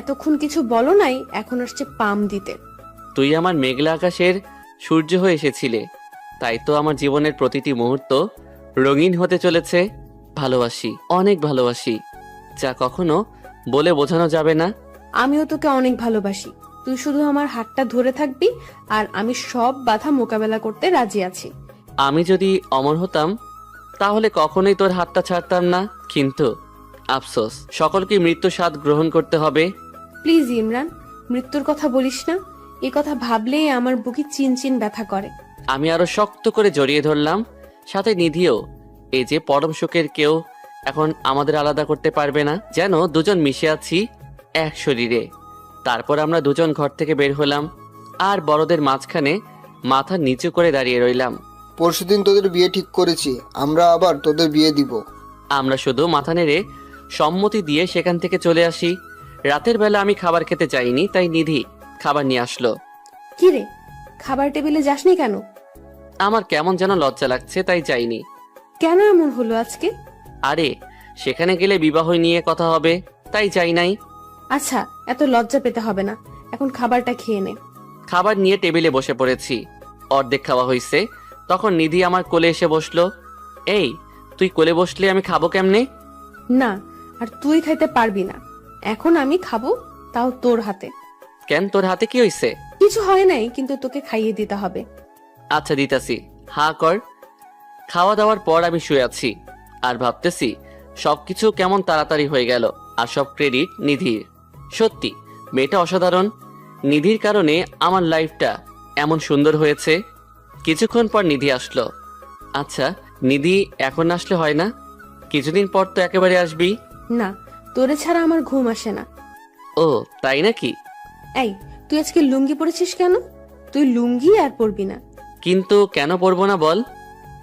এতক্ষণ কিছু বলো নাই, এখন আসছে পাম দিতে। তুই আমার মেঘলা আকাশের সূর্য হয়ে এসেছিলে, তাই তো আমার জীবনের প্রতিটি মুহূর্ত রঙিন হতে চলেছে। ভালোবাসি, অনেক ভালোবাসি, যা কখনো বলে বোঝানো যাবে না। আমিও তোকে অনেক ভালোবাসি। তুই শুধু আমার হাতটা ধরে থাকবি আর আমি সব বাধা মোকাবেলা করতে রাজি আছি। আমি যদি অমর হতাম তাহলে কখনোই তোর হাতটা ছাড়তাম না, কিন্তু আফসোস, সকলকে মৃত্যু স্বাদ গ্রহণ করতে হবে। প্লিজ ইমরান, মৃত্যুর কথা বলিস না। এ কথা ভাবলেই আমার বুকে চিনচিন ব্যথা করে। আমি আরো শক্ত করে জড়িয়ে ধরলাম, সাথে নিধিও। এই যে পরম সুখের কেউ এখন আমাদের আলাদা করতে পারবে না, যেন দুজন মিশে আছি এক শরীরে। তারপর আমরা দুজন ঘর থেকে বের হলাম আর বড়দের মাঝখানে মাথা নিচু করে দাঁড়িয়ে রইলাম। পরশুদিন তোদের বিয়ে ঠিক করেছি, আমরা আবার তোদের বিয়ে দিব। আমরা শুধু মাথা নেড়ে সম্মতি দিয়ে সেখান থেকে চলে আসি। রাতের বেলা আমি খাবার খেতে চাইনি, তাই নিধি খাবার নিয়ে আসলো। কি রে, খাবার টেবিলে যাসনি কেন? আমার কেমন যেন লজ্জা লাগছে, তাই যাইনি। কেন এমন হলো আজকে? আরে সেখানে গেলে বিবাহ নিয়ে কথা হবে, তাই যাই নাই। আচ্ছা, এত লজ্জা পেতে হবে না, এখন খাবারটা খেয়ে নে। খাবার নিয়ে টেবিলে বসে পড়েছি। অর্ধেক খাওয়া হয়েছে, তখন নিধি আমার কোলে এসে বসলো। এই, তুই কোলে বসলে আমি খাবো কেমনে? না, আর তুই খাইতে পারবি না। এখন আমি খাবো, তাও তোর হাতে। কেন, তোর হাতে কি হইছে? কিছু হয় নাই, কিন্তু তোকে খাইয়ে দিতে হবে। আচ্ছা দিতাছি, হা কর। খাওয়া দাওয়ার পর আমি শুয়ে আছি আর ভাবতেছি সবকিছু কেমন তাড়াতাড়ি হয়ে গেল, আর সব ক্রেডিট নিধির। সত্যি মেয়েটা অসাধারণ। নিধির কারণে আমার লাইফটা এমন সুন্দর হয়েছে। কিছুক্ষণ পর নিধি আসলো। আচ্ছা নিধি, এখন আসলে হয় না? কিছুদিন পর তো একেবারে আসবি। না, তোরে ছাড়া আমার ঘুম আসে না। ও তাই নাকি? এই, তুই আজকে লুঙ্গি পরেছিস কেন? তুই লুঙ্গি আর পরবি না। কিন্তু কেন পরবো না বল?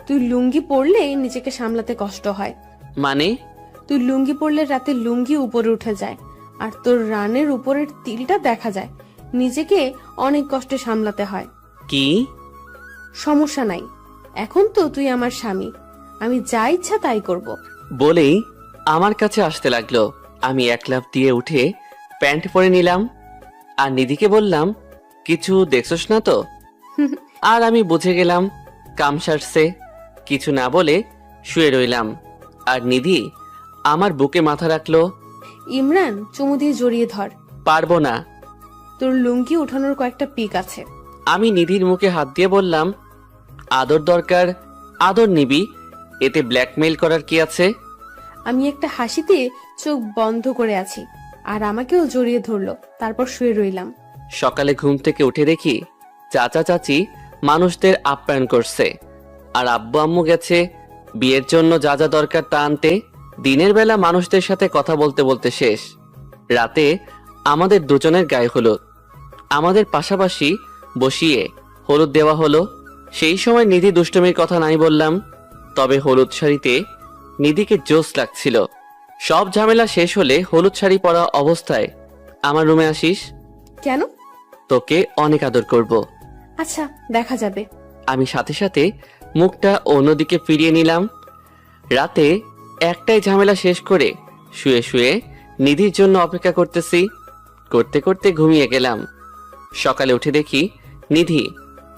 তুই লুঙ্গি পরলে নিজেকে সামলাতে কষ্ট হয়। মানে? তুই লুঙ্গি পরলে রাতে লুঙ্গি উপরে উঠে যায়, আর তোর রানের উপরের তিলটা দেখা যায়। নিজেকে অনেক কষ্টে সামলাতে হয়। কি? সমস্যা নাই, এখন তো তুই আমার স্বামী, আমি যা ইচ্ছা তাই করব। বলেই আমার কাছে আসতে লাগলো। আমি এক লাফ দিয়ে উঠে প্যান্ট পরে নিলাম আর নিধিকে বললাম, কিছু দেখছস না তো? আর আমি বুঝে গেলাম কাম সারছে। কিছু না বলে শুয়ে রইলাম আর নিধি আমার বুকে মাথা রাখলো। ইমরান, চুমু দিয়ে জড়িয়ে ধর। পারবো না। তোর লুঙ্গি উঠানোর কয়েকটা পিক আছে। আমি নিধির মুখে হাত দিয়ে বললাম, আদর দরকার, আদর নিবি, এতে ব্ল্যাকমেইল করার কি আছে? আমি একটা হাসিতে চোখ বন্ধ করে আছি, আর আমাকেও জড়িয়ে ধরলো। তারপর শুয়ে রইলাম। সকালে ঘুম থেকে উঠে দেখি চাচা চাচি মানুষদের আপ্যায়ন করছে, আর আব্বু আম্মু গেছে বিয়ের জন্য যা যা দরকার তা আনতে। দিনের বেলা মানুষদের সাথে কথা বলতে বলতে শেষ। রাতে আমাদের দুজনের গায়ে হলুদ। আমাদের পাশাপাশি বসিয়ে হলুদ দেওয়া হলো। সেই সময় নিধি দুষ্টমির কথা নাই বললাম, তবে হলুদ শাড়িতে নিধিকে জোশ লাগছিল। সব ঝামেলা শেষ হলে হলুদ শাড়ি পরা অবস্থায় আমার রুমে আসিস। কেন? তোকে অনেক আদর করব। আচ্ছা, দেখা যাবে। আমি সাথে সাথে মুখটা অন্যদিকে ফিরিয়ে নিলাম। রাতে একটাই ঝামেলা শেষ করে শুয়ে শুয়ে নিধির জন্য অপেক্ষা করতেছি। করতে করতে ঘুমিয়ে গেলাম। সকালে উঠে দেখি নিধি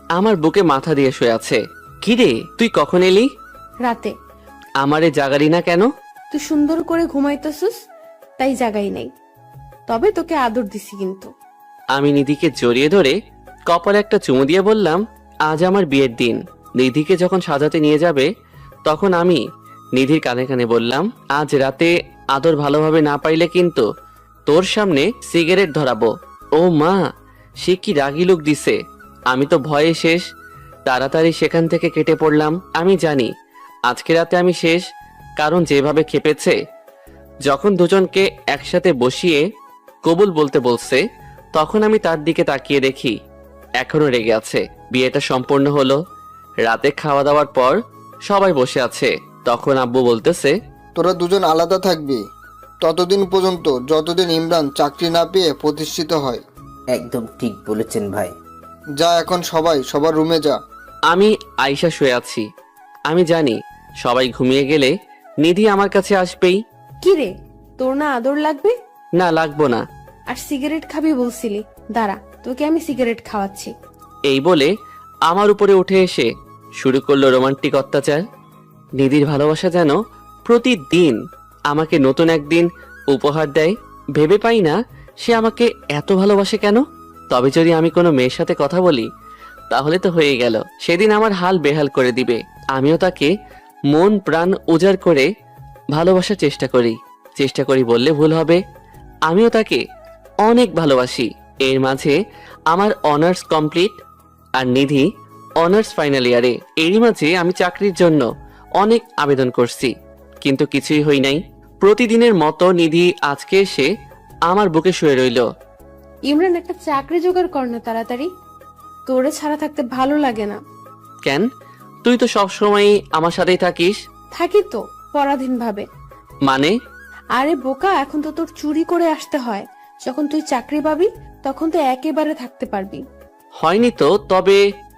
আমার বুকে মাথা দিয়ে শুয়ে আছে। কিরে, তুই কখন এলি? রাতে। আমারে জাগালি না কেন? তুই সুন্দর করে ঘুমাইতেছিস, তাই জাগাই নাই। তবে তোকে আদর দিছি কিন্তু। আমি নিধিকে জড়িয়ে ধরে কপালে একটা চুমু দিয়ে বললাম, আজ আমার বিয়ের দিন। নিধিকে যখন সাজাতে নিয়ে যাবে তখন আমি নিধির কানে কানে বললাম, আজ রাতে আদর ভালোভাবে না পাইলে কিন্তু তোর সামনে সিগারেট ধরাবো। ও মা, সে কি রাগি লোক দিছে। আমি তো ভয়ে শেষ। তাড়াতাড়ি সেখান থেকে কেটে পড়লাম। আমি জানি আজকে রাতে আমি শেষ, কারণ যেভাবে খেপেছে। যখন দুজনকে একসাথে বসিয়ে কবুল বলতে বলছে তখন আমি তার দিকে তাকিয়ে দেখি এখনো রেগে আছে। বিয়েটা সম্পূর্ণ হলো। রাতে খাওয়া দাওয়ার পর সবাই বসে আছে। তখন আব্বু বলতেছে, তোরা দুজন আলাদা থাকবি ততদিন পর্যন্ত যতদিন ইমরান চাকরি না পেয়ে প্রতিষ্ঠিত হয়। একদম ঠিক বলেছেন ভাই। যা, এখন সবাই সবার রুমে যা। আমি আয়শা শুয়ে আছি। আমি জানি সবাই ঘুমিয়ে গেলে নিধি আমার কাছে আসবেই। কি রে, তোর না আদর লাগবে? না, লাগবো না। আর সিগারেট খাবি বলছিলি, দাঁড়া তোকে আমি সিগারেট খাওয়াচ্ছি। এই বলে আমার উপরে উঠে এসে শুরু করলো রোমান্টিক অত্যাচার। নিধির ভালোবাসা যেন প্রতিদিন আমাকে নতুন একদিন উপহার দেয়। ভেবে পাই না সে আমাকে এত ভালোবাসে কেন। তবে যদি আমি কোনো মেয়ের সাথে কথা বলি তাহলে তো হয়ে গেল, সেদিন আমার হাল বেহাল করে দিবে। আমিও তাকে মন প্রাণ উজাড় করে ভালোবাসার চেষ্টা করি বললে ভুল হবে। আমিও তাকে অনেক ভালোবাসি। এর মাঝে আমার অনার্স কমপ্লিট আর নিধি অনার্স ফাইনাল ইয়ারে। এরই মাঝে আমি চাকরির জন্য অনেক আবেদন করছি, কিন্তু কিছুই হই নাই। প্রতিদিনের মতো নিধি আজকে এসে আমার বুকে শুয়ে রইল। ইমরান, একটা চাকরি জোগাড় কর না তাড়াতাড়ি। তোরে ছাড়া থাকতে ভালো লাগে না। কেন? তুই তো সবসময় আমার সাথেই থাকিস। থাকি তো পরাধীন ভাবে। মানে? আরে বোকা, এখন তো তোর চুরি করে আসতে হয়। যখন তুই চাকরি পাবি তখন তো একেবারে থাকতে পারবি। হয়নি তো, তবে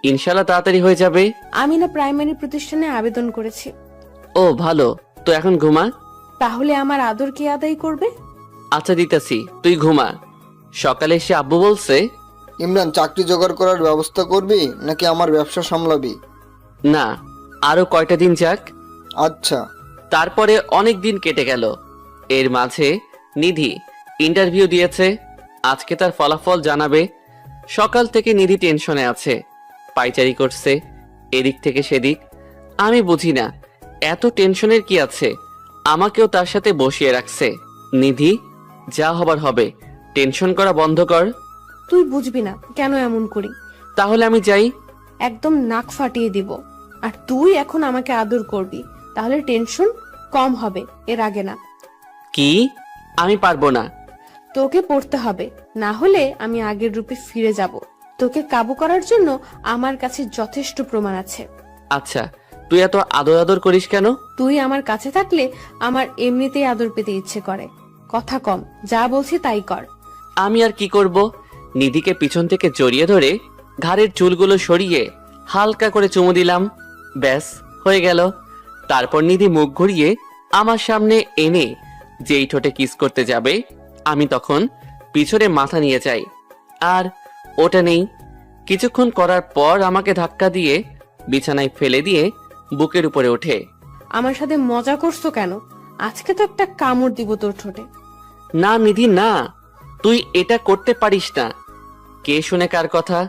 ইনশাল্লাহ তাড়াতাড়ি হয়ে যাবে। আমি না প্রাইমারি প্রতিষ্ঠানে আবেদন করেছি। ও ভালো, তো এখন ঘুমা। তাহলে আমার আদর কে আদায় করবে? আচ্ছা দিতাছি, তুই ঘুমা। সকালে এসে আব্বু বলছে, ইমরান, চাকরি জোগাড় করার ব্যবস্থা করবি নাকি আমার ব্যবসা সামলাবি? না, আরো কয়টা দিন যাক। আচ্ছা। তারপরে অনেক দিন কেটে গেল। এর মাঝে নিধি ইন্টারভিউ দিয়েছে। আজকে তার ফলাফল জানাবে। সকাল থেকে নিধি টেনশনে আছে, পাইচারি করছে এদিক থেকে সেদিক। আমি বুঝি না এত টেনশনের কি আছে। আমাকেও তার সাথে বসিয়ে রাখছে। নিধি, যা হবার হবে, টেনশন করা বন্ধ কর। তুই বুঝবি না কেন এমন করি। তাহলে আমি যাই। একদম নাক ফাটিয়ে দিব। আর তুই এখন আমাকে আদর করবি, তাহলে টেনশন কম হবে, এর আগে না। কি? আমি পারবো না। তোকে পড়তে হবে, না হলে আমি আগের রূপে ফিরে যাব। তোকে কাবু করার জন্য আমার কাছে যথেষ্ট প্রমাণ আছে। আচ্ছা, তুই এত আদর আদর করিস কেন? তুই আমার কাছে থাকলে আমার এমনিতেই আদর পেতে ইচ্ছে করে। কথা কম, যা বলছি তাই কর। আমি আর কি করব? নিধিকে পিছন থেকে জড়িয়ে ধরে ঘাড়ের চুলগুলো সরিয়ে হালকা করে চুমু দিলাম। ব্যাস, হয়ে গেল। তারপর নিধি মুখ ঘুরিয়ে আমার সামনে এনে যেই ঠোঁটে কিস করতে যাবে, আমি তখন পিছনে মাথা নিয়ে যাই। আর ওটা নেই। কিছুক্ষণ করার পর আমাকে ধাক্কা দিয়ে বিছানায় ফেলে দিয়ে বুকের উপরে ওঠে। আমার সাথে মজা করছো কেন? আজকে তো একটা কামড় দিব তোর ঠোঁটে। না নিধি, না, তুই এটা করতে পারিস না। কে শুনে কার কথা?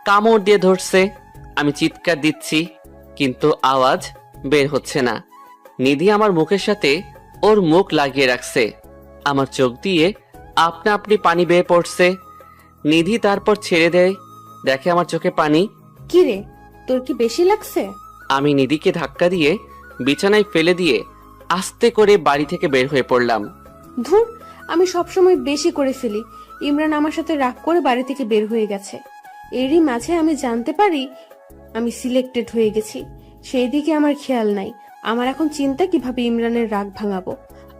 কামড় দিয়ে ধরছে। আমি চিৎকার দিচ্ছি, কিন্তু আওয়াজ বের হচ্ছে না। নিধি আমার মুখের সাথে ওর মুখ লাগিয়ে রাখছে। আমার চোখ দিয়ে আপনা আপনি পানি বেয়ে পড়ছে। নিধি তারপর ছেড়ে দেয়। দেখে আমার চোখে পানি। কি রে, তোর কি বেশি লাগছে? আমি নিধিকে ধাক্কা দিয়ে বিছানায় ফেলে দিয়ে আস্তে করে বাড়ি থেকে বের হয়ে পড়লাম। ধুর, আমি সবসময় বেশি করে ফেলি। ইমরান আমার সাথে রাগ করে বাড়ি থেকে বের হয়ে গেছে। এরই মাঝে আমি জানতে পারি আমি সিলেক্টেড হয়ে গেছি। সেই দিকে আমার খেয়াল নাই। আমার এখন চিন্তা কিভাবে ইমরানের রাগ ভাঙাবো।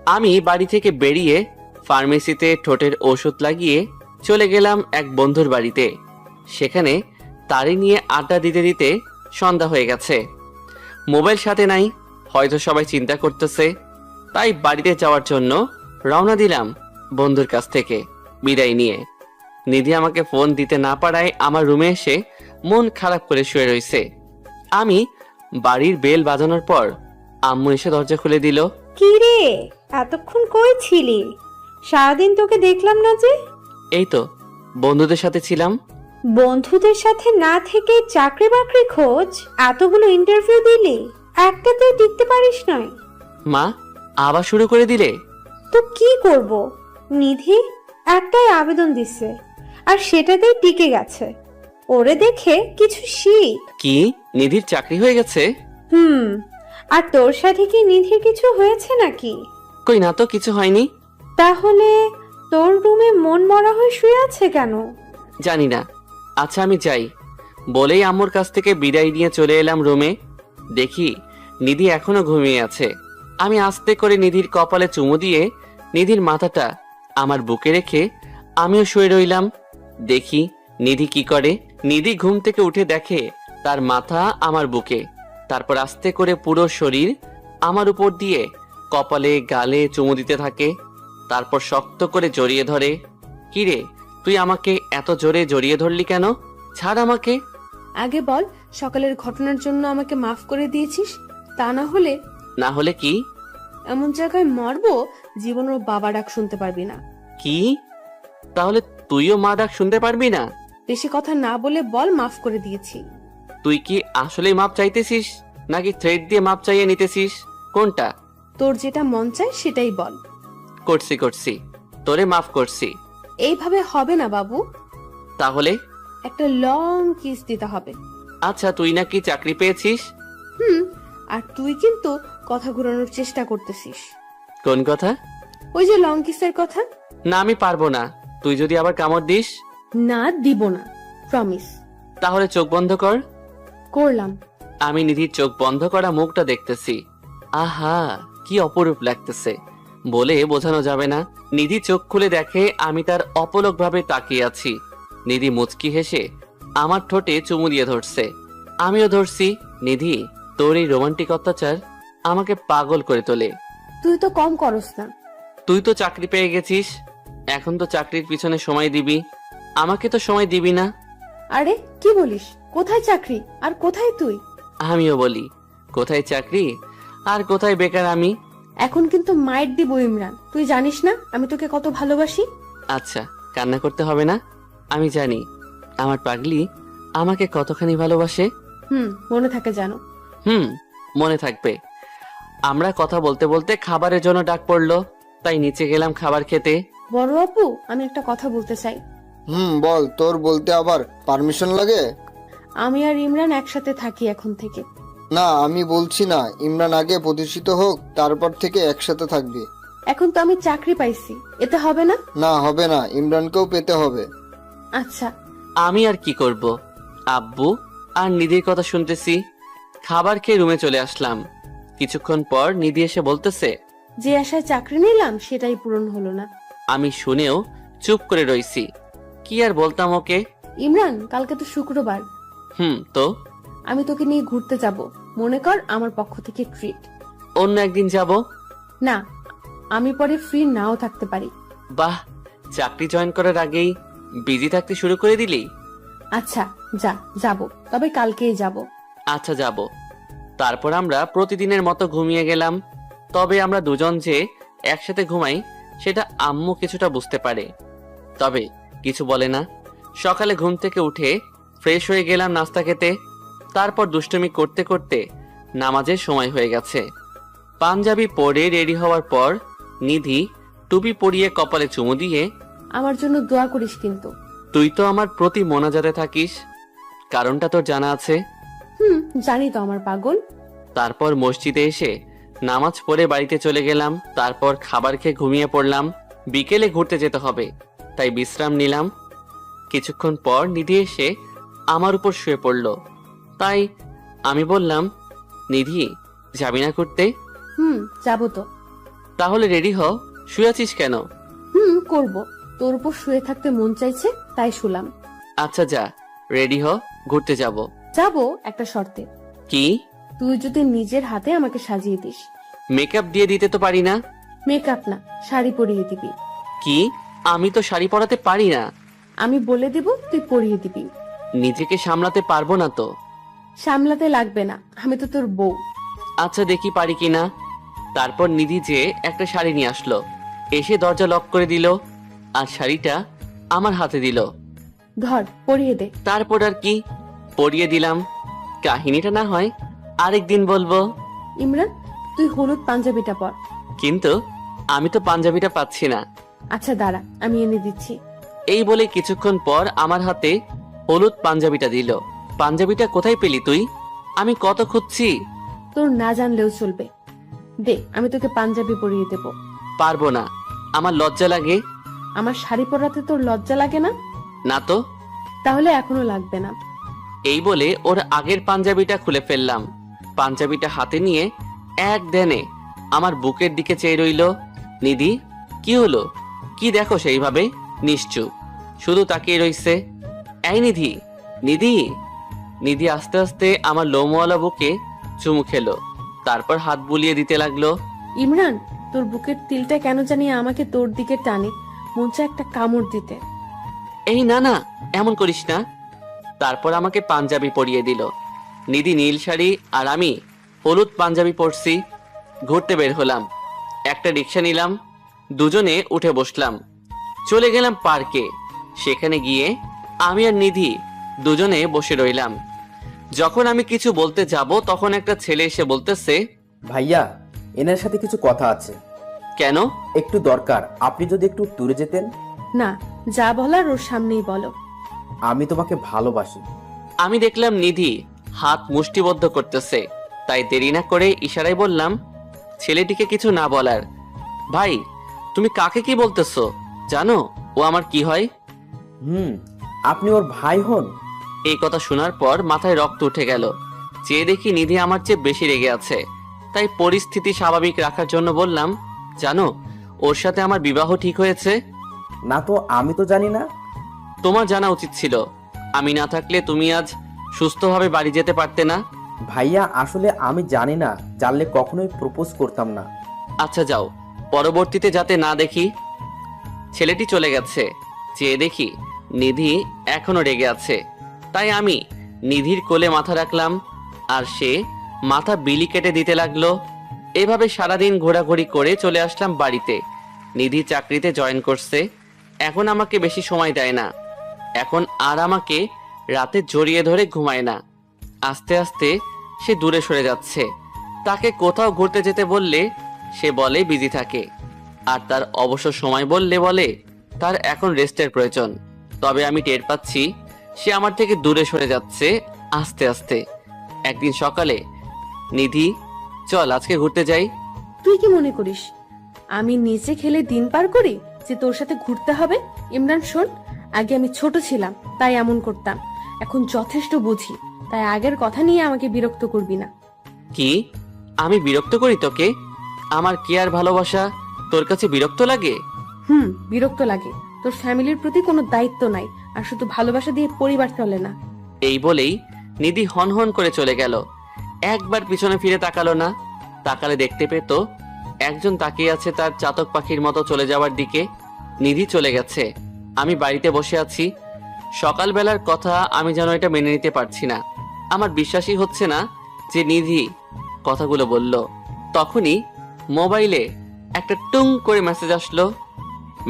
আমি বাড়ি থেকে বেরিয়ে ফার্মেসিতে ঠোঁটের ওষুধ লাগিয়ে চলে গেলাম এক বন্ধুর বাড়িতে। সেখানে তারি নিয়ে আড্ডা দিতে দিতে সন্ধ্যা হয়ে গেছে। মোবাইল সাথে নাই, হয়তো সবাই চিন্তা করতেছে, তাই বাড়িতে যাওয়ার জন্য রওনা দিলাম বন্ধুর কাছ থেকে বিদায় নিয়ে। নিধি আমাকে ফোন দিতে না পারায় আমার রুমে এসে মন খারাপ করে শুয়ে রইছে। আমি বাড়ির বেল বাজানোর পর আম্মু এসে দরজা খুলে দিল। কি রে, এতক্ষণ কই ছিলি? সারাদিন তোকে দেখলাম না যে। এই তো বন্ধুদের সাথে ছিলাম। বন্ধুদের সাথে না থেকে চাকরি বাকরি খোঁজ, এতগুলো ইন্টারভিউ দিলি, একটাতেও টিকতে পারিস নাই। মা আবার শুরু করে দিলে? তো কি করব, নিধি একটাই আবেদন দিছে আর সেটাতেই টিকে গেছে। ওরে দেখে কিছু শিখ। কি নিধির চাকরি হয়ে গেছে? আর তোর সাথে কি নিধির কিছু হয়েছে নাকি? কই না তো, কিছু হয়নি। তাহলে তোর রুমে মন মরা হয়ে শুয়ে আছে কেন? জানি না। আচ্ছা আমি যাই বলেই আম্মুর কাছ থেকে বিদায় নিয়ে চলে এলাম রুমে। দেখি নিধি এখনো ঘুমিয়ে আছে। আমি আস্তে করে নিধির কপালে চুমু দিয়ে নিধির মাথাটা আমার বুকে রেখে আমিও শুয়ে রইলাম। দেখি নিধি কি করে। নিধি ঘুম থেকে উঠে দেখে তার মাথা আমার বুকে, তারপর আস্তে করে পুরো শরীর আমার উপর দিয়ে কপালে গালে চুমু দিতে থাকে, তারপর শক্ত করে জড়িয়ে ধরে। কিরে তুই আমাকে এত জোরে জড়িয়ে ধরলি কেন? ছাড় আমাকে। আগে বল, সকালের ঘটনার জন্য আমাকে মাফ করে দিয়েছিস? তা না হলে না হলে কি? এমন জায়গায় মারবো জীবনের বাবা ডাক শুনতে পারবি না। কি? তাহলে তুইও মা ডাক শুনতে পারবি না? বেশি কথা না বলে বল মাফ করে দিয়েছি। তুই কি আসলেই মাপ চাইতেছিস নাকি থ্রেড দিয়ে মাপ চাইয়ে নিতেছিস? কোনটা? তোর যেটা মন চায় সেটাই বল। করছি তোরে মাফ করছি। এইভাবে হবে না বাবু, তাহলে? একটা লং কিস দিতে হবে। আচ্ছা তুই নাকি চাকরি পেয়েছিস? আর তুই কিন্তু কথা ঘুরানোর চেষ্টা করতেছিস। কোন কথা? ওই যে লং কিসের কথা। না আমি পারবো না, তুই যদি আবার কামড় দিস। না দিব না, প্রমিস। তাহলে চোখ বন্ধ কর। করলাম। আমি নিধির চোখ বন্ধ করা মুখটা দেখতেছি। আহা কি অপরূপ লাগতেছে, বলে বোঝানো যাবে না। নিধি চোখ খুলে দেখে আমি তার অপলক ভাবে তাকিয়ে আছি। নিধি মুচকি হেসে আমার ঠোঁটে চুমু দিয়ে ধরছে, আমিও ধরছি। নিধি তোর এই রোমান্টিক অত্যাচার আমাকে পাগল করে তোলে। তুই তো কম করস না। তুই তো চাকরি পেয়ে গেছিস, এখন তো চাকরির পিছনে সময় দিবি, আমাকে তো সময় দিবি না। আরে কি বলিস? কোথায় চাকরি আর কোথায় তুই? আমিও বলি, কোথায় চাকরি আর কোথায় বেকার আমি। এখন কিন্তু মাইট দিব ইমরান, তুই জানিস না আমি তোকে কত ভালোবাসি। আচ্ছা কান্না করতে হবে না, আমি জানি আমার পাগলি আমাকে কতখানি ভালোবাসে। মনে থাকে জানো। মনে থাকবে। আমরা কথা বলতে বলতে খাবারের জন্য ডাক পড়লো, তাই নিচে গেলাম খাবার খেতে। বড় আপু, আমি একটা কথা বলতে চাই। বল, তোর বলতে আবার পারমিশন লাগে? আমি আর ইমরান একসাথে থাকি এখন থেকে। না, আমি বলছি না, ইমরান আগে প্রতিষ্ঠিত হোক, তারপর থেকে একসাথে থাকবি। এখন তো আমি চাকরি পাইছি, এতে হবে না? না হবে না, ইমরানকেও পেতে হবে। আচ্ছা। আমি আর কি করব, আব্বু আর নিধির কথা শুনতেছি। খাবার খেয়ে রুমে চলে আসলাম। কিছুক্ষণ পর নিধি এসে বলতেছে, যে আশায় চাকরি নিলাম সেটাই পূরণ হলো না। আমি শুনেও চুপ করে রইছি। কি আর বলতাম ওকে। ইমরান, কালকে তো শুক্রবার। তো আমি তোকে নিয়ে ঘুরতে যাব, মনে কর আমার পক্ষ থেকে ট্রিট। অন্য একদিন যাব। না, আমি পরে ফ্রি নাও থাকতে পারি। বাহ, চাকরি জয়েন করার আগেই বিজি থাকতে শুরু করে দিলি। আচ্ছা যাব, তবে কালকেই যাব। আচ্ছা যাব। তারপর আমরা প্রতিদিনের মতো ঘুমিয়ে গেলাম। তবে আমরা দুজন যে একসাথে ঘুমাই সেটা আম্মু কিছুটা বুঝতে পারে, তবে কিছু বলে না। সকালে ঘুম থেকে উঠে ফ্রেশ হয়ে গেলাম নাস্তা খেতে। তারপর দুষ্টুমি করতে করতে নামাজের সময় হয়ে গেছে। পাঞ্জাবি পরে রেডি হওয়ার পর নিধি টুপি পরিয়ে কপালে চুমু দিয়ে, আমার জন্য দোয়া করিস কিন্তু। তুই তো আমার প্রতি মোনাজাতে থাকিস, কারণটা তোর জানা আছে। জানি তো আমার পাগল। তারপর মসজিদে এসে নামাজ পড়ে বাড়িতে চলে গেলাম। তারপর খাবার খেয়ে ঘুমিয়ে পড়লাম। বিকেলে ঘুরতে যেতে হবে, তাই বিশ্রাম নিলাম। কিছুক্ষণ পর নিধি এসে আমার উপর শুয়ে পড়ল, তাই আমি বললাম, নিধি যাবি না ঘুরতে? যাবো তো। তাহলে রেডি হ, শুয়ে আছিস কেন? করব, তোর উপর শুয়ে থাকতে মন চাইছে তাই শুলাম। আচ্ছা যা, রেডি হ, ঘুরতে যাব। যাবো একটা শর্তে। কি? তুই যদি নিজের হাতে আমাকে সাজিয়ে দিস। মেকআপ দিয়ে দিতে তো পারি না। মেকআপ না, শাড়ি পরিয়ে দিবি। কি? আমি তো শাড়ি পরাতে পারি না। আমি বলে দিব, তুই পরিয়ে দিবি। নিজেকে সামলাতে পারবো না তো। সামলাতে লাগবে না, আমি তো তোর বউ। আচ্ছা দেখি পারি কিনা। তারপর নিধি যে একটা শাড়ি নিয়ে আসলো, এসে দরজা লক করে দিল আর শাড়িটা আমার হাতে দিল। ধর, পরিয়ে দে। তারপর আর কি, পরিয়ে দিলাম। কাহিনীটা না হয় আরেকদিন বলবো। ইমরান, তুই হলুদ পাঞ্জাবিটা পর। কিন্তু আমি তো পাঞ্জাবিটা পাচ্ছি না। আচ্ছা দাঁড়া, আমি এনে দিচ্ছি। এই বলে কিছুক্ষণ পর আমার হাতে হলুদ পাঞ্জাবিটা দিল। পাঞ্জাবিটা কোথায় পেলি তুই? আমি কত খুঁজছি। তোর না জানলেও চলবে। দে, আমি তোকে পাঞ্জাবি পরিয়ে দেব। পারবো না, আমার লজ্জা লাগে। আমার শাড়ি পরাতে তোর লজ্জা লাগে না? না তো। তাহলে এখনো লাগবে না। এই বলে ওর আগের পাঞ্জাবিটা খুলে ফেললাম। পাঞ্জাবিটা হাতে নিয়ে এক ধ্যানে আমার বুকের দিকে চেয়ে রইল। নিধি, কি হলো? কি দেখো সেইভাবে? নিশ্চুপ শুধু তাকিয়ে রইছে। এই নিধি, নিধি। নিধি আস্তে আস্তে আমার লোমওয়ালা বুকে চুমু খেলো, তারপর হাত বুলিয়ে দিতে লাগলো। ইমরান, তোর বুকের তিলটা কেন জানি আমাকে তোর দিকে টানে, মন চায় একটা কামড় দিতে। এই না না, এমন করিস না। তারপর আমাকে পাঞ্জাবি পরিয়ে দিল। নিধি নীল শাড়ি আর আমি হলুদ পাঞ্জাবি পরছি। ঘুরতে বের হলাম, একটা রিক্সা নিলাম, দুজনে উঠে বসলাম। চলে গেলাম পার্কে। সেখানে গিয়ে আমি আর নিধি দুজনে বসে রইলাম। যখন আমি কিছু বলতে যাব তখন একটা ছেলে এসে বলতেছে, ভাইয়া, এনার সাথে কিছু কথা আছে। কেন? একটু দরকার, আপনি যদি একটু দূরে যেতেন। না, যা বলার ওর সামনেই বলো। আমি তোমাকে ভালোবাসি। আমি দেখলাম নিধি হাত মুষ্টিবদ্ধ করতেছে, তাই দেরি না করে ইশারায় বললাম ছেলেটিকে কিছু না বলার। ভাই, তুমি কাকে কি বলতেছো? জানো ও আমার কি হয়? আপনি ওর ভাই হন? এই কথা শোনার পর মাথায় রক্ত উঠে গেল। চেয়ে দেখি নিধি আমার চেয়ে বেশি রেগে আছে। তাই পরিস্থিতি স্বাভাবিক রাখার জন্য বললাম, জানো ওর সাথে আমার বিবাহ ঠিক হয়েছে। না তো, আমি তো জানি না। তোমার জানা উচিত ছিল। আমি না থাকলে তুমি আজ সুস্থভাবে বাড়ি যেতে পারতে না। ভাইয়া, আসলে আমি জানি না, জানলে কখনোই প্রপোজ করতাম না। আচ্ছা যাও, পরবর্তীতে যাতে না দেখি। ছেলেটি চলে গেছে। চেয়ে দেখি নিধি এখনো রেগে আছে। তাই আমি নিধির কোলে মাথা রাখলাম আর সে মাথা বিলি কেটে দিতে লাগলো। এভাবে সারাদিন ঘোরাঘুরি করে চলে আসলাম বাড়িতে। নিধি চাকরিতে জয়েন করছে, এখন আমাকে বেশি সময় দেয় না। এখন আর আমাকে রাতে জড়িয়ে ধরে ঘুমায় না। আস্তে আস্তে সে দূরে সরে যাচ্ছে। তাকে কোথাও ঘুরতে যেতে বললে সে বলে বিজি থাকে, আর তার অবসর সময় বললে বলে তার এখন রেস্টের প্রয়োজন। তবে আমি টের পাচ্ছি সে আমার থেকে দূরে সরে যাচ্ছে আস্তে আস্তে। একদিন সকালে, নিধি চল আজকে ঘুরতে যাই। তুই কি মনে করিস আমি নিচে খেলে দিন পার করি যে তোর সাথে ঘুরতে হবে? ইমরান শোন, আগে আমি ছোট ছিলাম তাই এমন করতাম, এখন যথেষ্ট বুঝি, তাই আগের কথা নিয়ে আমাকে বিরক্ত করবি না। কি? আমি বিরক্ত করি তোকে? আমার কি আর ভালোবাসা তোর কাছে বিরক্ত লাগে? বিরক্ত লাগে। তোর ফ্যামিলির প্রতি কোনো দায়িত্ব নাই, আর শুধু ভালোবাসা দিয়ে পরিবার চলে না। এই বলেই নিধি হন হন করে চলে গেল। একবার পিছনে ফিরে তাকালো না। তাকালে দেখতে পেত একজন তাকিয়ে আছে তার চাতক পাখির মতো চলে যাওয়ার দিকে। নিধি চলে গেছে, আমি বাড়িতে বসে আছি। সকালবেলার কথা আমি যেন এটা মেনে নিতে পারছি না। আমার বিশ্বাসই হচ্ছে না যে নিধি কথাগুলো বলল। তখনই মোবাইলে একটা টুং করে মেসেজ আসলো।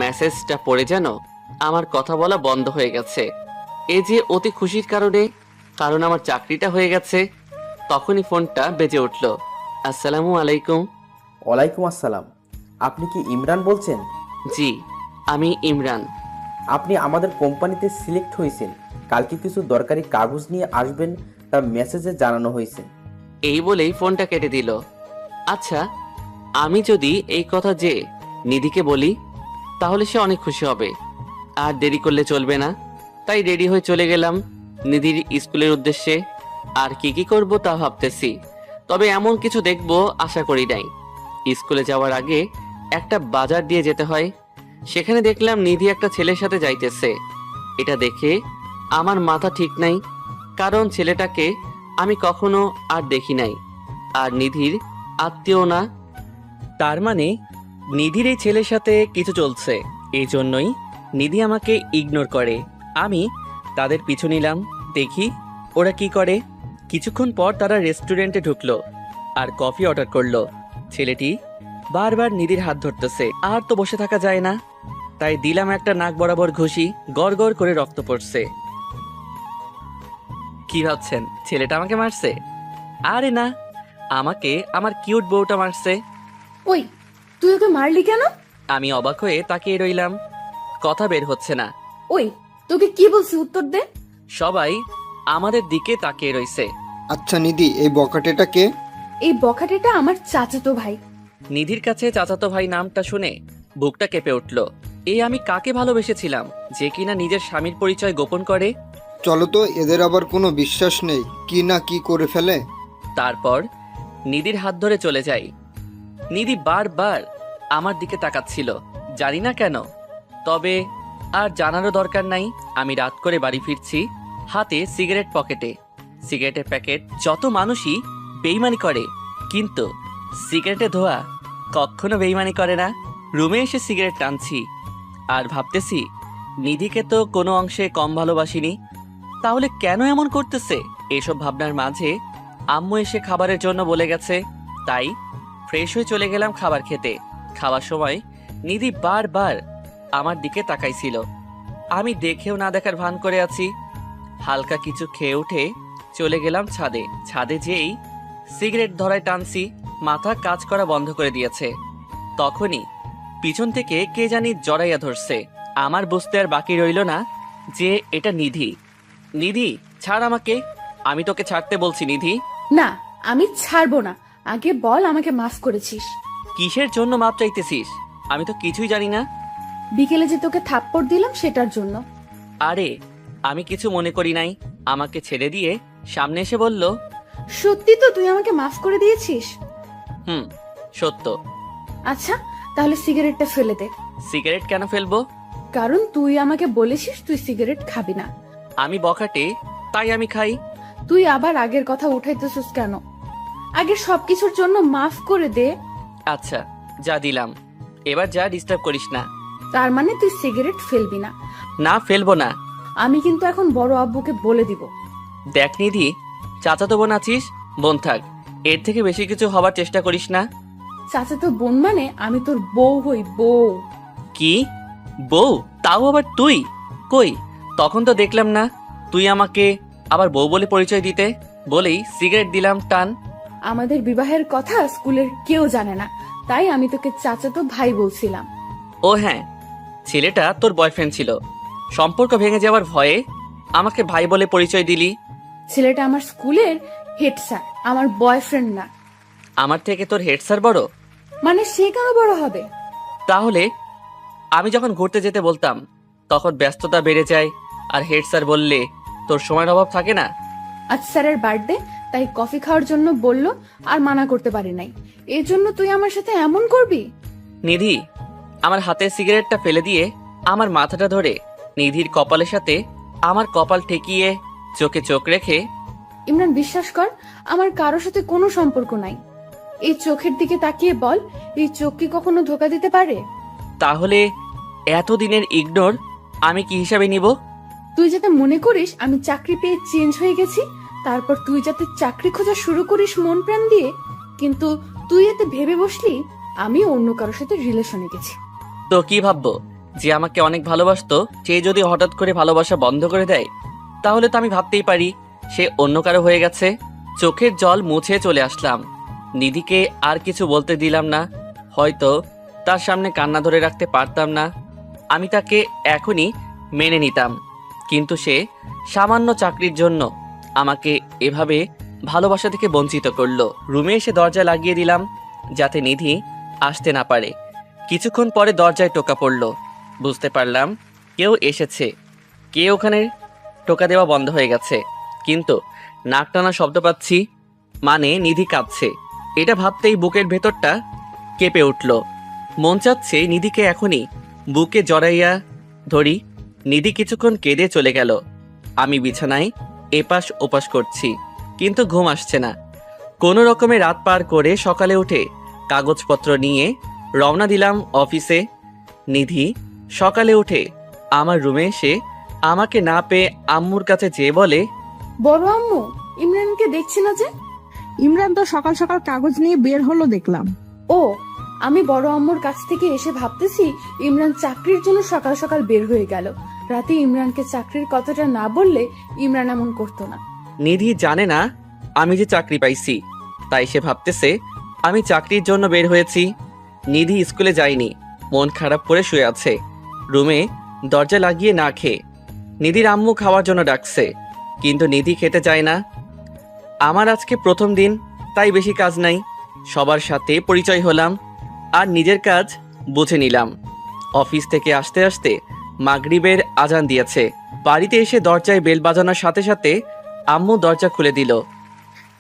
মেসেজটা পড়ে যেন আমার কথা বলা বন্ধ হয়ে গেছে। এই যে অতি খুশির কারণে, কারণ আমার চাকরিটা হয়ে গেছে। তখনই ফোনটা বেজে উঠল। আসসালামু আলাইকুম। ওয়ালাইকুম আসসালাম। আপনি কি ইমরান বলছেন? জি, আমি ইমরান। আপনি আমাদের কোম্পানিতে সিলেক্ট হয়েছেন। কালকে কিছু দরকারি কাগজ নিয়ে আসবেন, তা মেসেজে জানানো হয়েছে। এই বলেই ফোনটা কেটে দিল। আচ্ছা, আমি যদি এই কথা যে নিধিকে বলি তাহলে সে অনেক খুশি হবে, আর দেরি করলে চলবে না। তাই রেডি হয়ে চলে গেলাম নিধির স্কুলের উদ্দেশ্যে। আর কি কি করব তা ভাবতেছি, তবে এমন কিছু দেখবো আশা করি নাই। স্কুলে যাওয়ার আগে একটা বাজার দিয়ে যেতে হয়। সেখানে দেখলাম নিধি একটা ছেলের সাথে যাইতেছে। এটা দেখে আমার মাথা ঠিক নাই, কারণ ছেলেটাকে আমি কখনো আর দেখি নাই। আর নিধির আত্মীয় না। তার মানে নিধির এই ছেলের সাথে কিছু চলছে, এই জন্যই নিধি আমাকে ইগনোর করে। আমি তাদের পিছু নিলাম, দেখি ওরা কি করে। কিছুক্ষণ পর তারা রেস্টুরেন্টে ঢুকলো আর কফি অর্ডার করলো। ছেলেটি বারবার নিধির হাত ধরতেছে, আর তো বসে থাকা যায় না, তাই দিলাম একটা নাক বরাবর ঘুষি। গড় গড় করে রক্ত পড়ছে। কি ভাবছেন ছেলেটা আমাকে মারছে? আরে না, আমাকে আমার কিউট বউটা মারছে। ওই, তুই ওকে মারলি কেন? আমি অবাক হয়ে তাকিয়ে রইলাম, কথা বের হচ্ছে না। ওই, তোকে কি বলছি উত্তর দে। সবাই আমাদের দিকে তাকিয়ে রইছে। আচ্ছা নিধি, এই বকাটেটা কে? এই বখাটেটা আমার চাচাতো ভাই। নিধির কাছে চাচাতো ভাই নামটা শুনে বুকটা কেঁপে উঠল। এই আমি কাকে ভালোবেসেছিলাম যে কিনা নিজের স্বামীর পরিচয় গোপন করে? চলো তো, এদের আবার কোনো বিশ্বাস নেই, কি না কি করে ফেলে। তারপর নিধির হাত ধরে চলে যাই। নিধি বারবার আমার দিকে তাকাচ্ছিল, জানি না কেন। তবে আর জানারও দরকার নাই। আমি রাত করে বাড়ি ফিরছি, হাতে সিগারেট পকেটে। সিগারেটের প্যাকেট। যত মানুষই বেইমানি করে, কিন্তু সিগারেটে ধোয়া কখনো বেইমানি করে না। রুমে এসে সিগারেট টানছি আর ভাবতেছি, নিধিকে তো কোনো অংশে কম ভালোবাসিনি, তাহলে কেন এমন করতেছে? এসব ভাবনার মাঝে আম্মু এসে খাবারের জন্য বলে গেছে, তাই ফ্রেশ হয়ে চলে গেলাম খাবার খেতে। খাওয়ার সময় নিধি বারবার আমার দিকে তাকাইছিল। আমি দেখেও না দেখার ভান করে আছি। হালকা কিছু খেয়ে উঠে চলে গেলাম ছাদে। ছাদে যেই সিগারেট ধরায় টানছি, মাথা কাজ করা বন্ধ করে দিয়েছে। তখনই পিছন থেকে কে জানি জড়াইয়া ধরছে। আমার বুঝতে আর বাকি রইল না যে এটা নিধি। নিধি, ছাড় আমাকে, আমি তোকে ছাড়তে বলছি। নিধি, না, আমি ছাড়বো না। আগে বল, আমাকে মাফ করেছিস? কিসের জন্য মাপ চাইতেছিস? আমি তো কিছুই জানি না। বিকেলে যে তোকে থাপ্পড় দিলাম সেটার জন্য। আরে আমি কিছু মনে করি নাই। আমাকে ছেড়ে দিয়ে সামনে এসে বলল, সত্যি তো তুই আমাকে মাফ করে দিয়েছিস? হুম, সত্য। আচ্ছা, তাহলে সিগারেটটা ফেলে দে। সিগারেট কেন ফেলবো? কারণ তুই আমাকে বলেছিস তুই সিগারেট খাবি না। আমি বখাটে, তাই আমি খাই। তুই আবার আগের কথা উঠাইতেছিস কেন? আগের সবকিছুর জন্য মাফ করে দে। আচ্ছা, যা দিলাম, এবার যা, ডিস্টার্ব করিস না। তার মানে তুই সিগারেট ফেলবি না? না, ফেলবো না। আমি কিন্তু এখন বড় আব্বুকে বলে দিব। দেখ নিধি, চাচাতো বোন আছিস, বোন থাক, এর থেকে বেশি কিছু হবার চেষ্টা করিস না। চাচাতো বোন মানে আমি তোর বউ হই, বউ। কি বউ? তাও আবার তুই? কই, তখন তো দেখলাম না তুই আমাকে আবার বউ বলে পরিচয় দিতে। বলেই সিগারেট দিলাম টান। আমাদের বিবাহের কথা স্কুলের কেউ জানে না, তাই আমি তোকে চাচাতো ভাই বলছিলাম। ও হ্যাঁ, ছেলেটা তোর বয়ফ্রেন্ড ছিল, সম্পর্ক ভেঙে যাওয়ার ভয়ে আমাকে ভাই বলে পরিচয় দিলি। ছেলেটা আমার স্কুলের হেড স্যার, আমার বয়ফ্রেন্ড না। আমার থেকে তোর হেড স্যার বড়? মানে সে কেন বড় হবে? তাহলে আমি যখন ঘুরতে যেতে বলতাম তখন ব্যস্ততা বেড়ে যায়, আর হেড স্যার বললে তোর সময়ের অভাব থাকে না। আজ স্যারের বার্থডে, তাই কফি খাওয়ার জন্য বললো, আর মানা করতে পারি নাই। এই জন্য তুই আমার সাথে এমন করবি? নিধি আমার হাতের সিগারেটটা ফেলে দিয়ে আমার মাথাটা ধরে নিধির কপালের সাথে আমার কপাল ঠেকিয়ে চোখে চোখ রেখে, ইমরান, বিশ্বাস কর, আমার কারোর সাথে কোনো সম্পর্ক নাই। এই চোখের দিকে তাকিয়ে বল, এই চোখ কি কখনো ধোকা দিতে পারে? তাহলে এতদিনের ইগনোর আমি কি হিসাবে নিব? তুই যাতে মনে করিস আমি চাকরি পেয়ে চেঞ্জ হয়ে গেছি, তারপর তুই যাতে চাকরি খোঁজা শুরু করিস মন প্রাণ দিয়ে, কিন্তু তুই এতে ভেবে বসলি আমি অন্য কারোর সাথে রিলেশনে গেছি। তো কি ভাববো, যে আমাকে অনেক ভালোবাসতো সে যদি হঠাৎ করে ভালোবাসা বন্ধ করে দেয়, তাহলে তো আমি ভাবতেই পারি সে অন্য কারো হয়ে গেছে। চোখের জল মুছে চলে আসলাম। নিধিকে আর কিছু বলতে দিলাম না, হয়তো তার সামনে কান্না ধরে রাখতে পারতাম না। আমি তাকে এখনই মেনে নিতাম, কিন্তু সে সামান্য চাকরির জন্য আমাকে এভাবে ভালোবাসা থেকে বঞ্চিত করলো। রুমে এসে দরজা লাগিয়ে দিলাম যাতে নিধি আসতে না পারে। কিছুক্ষণ পরে দরজায় টোকা পড়ল, বুঝতে পারলাম কেউ এসেছে। কে ওখানে? টোকা দেওয়া বন্ধ হয়ে গেছে, কিন্তু নাক টানা শব্দ পাচ্ছি, মানে নিধি কাঁদছে। এটা ভাবতেই বুকের ভেতরটা কেঁপে উঠল। মন চাচ্ছে নিধিকে এখনই বুকে জড়াইয়া ধরি। নিধি কিছুক্ষণ কেঁদে চলে গেল। আমি বিছানায় এপাশ ওপাশ করছি, কিন্তু ঘুম আসছে না। কোনো রকমে রাত পার করে সকালে উঠে কাগজপত্র নিয়ে রওনা দিলাম অফিসে। নিধি সকালে উঠে আমার রুমে এসে আমাকে না পেয়ে আম্মুর কাছে যেয়ে বলে, বড় আম্মু, ইমরানকে দেখছি না যে। ইমরান তো সকাল সকাল কাগজ নিয়ে বের হলো দেখলাম। ও, আমি বড় আম্মুর কাছ থেকে এসে ভাবতেছি ইমরান চাকরির জন্য সকাল সকাল বের হয়ে গেল। রাতে ইমরানকে চাকরির কথাটা না বললে ইমরান এমন করতো না। নিধি জানে না আমি যে চাকরি পাইছি, তাই সে ভাবতেছে আমি চাকরির জন্য বের হয়েছি। নিধি স্কুলে যায়নি, মন খারাপ করে শুয়ে আছে রুমে দরজা লাগিয়ে না খেয়ে। নিধির আম্মু খাওয়ার জন্য ডাকছে, কিন্তু নিধি খেতে চায় না। আমার আজকে প্রথম দিন, তাই বেশি কাজ নাই। সবার সাথে পরিচয় হলাম আর নিজের কাজ বুঝে নিলাম। অফিস থেকে আসতে আসতে মাগরিবের আজান দিয়েছে। বাড়িতে এসে দরজায় বেল বাজানোর সাথে সাথে আম্মু দরজা খুলে দিল।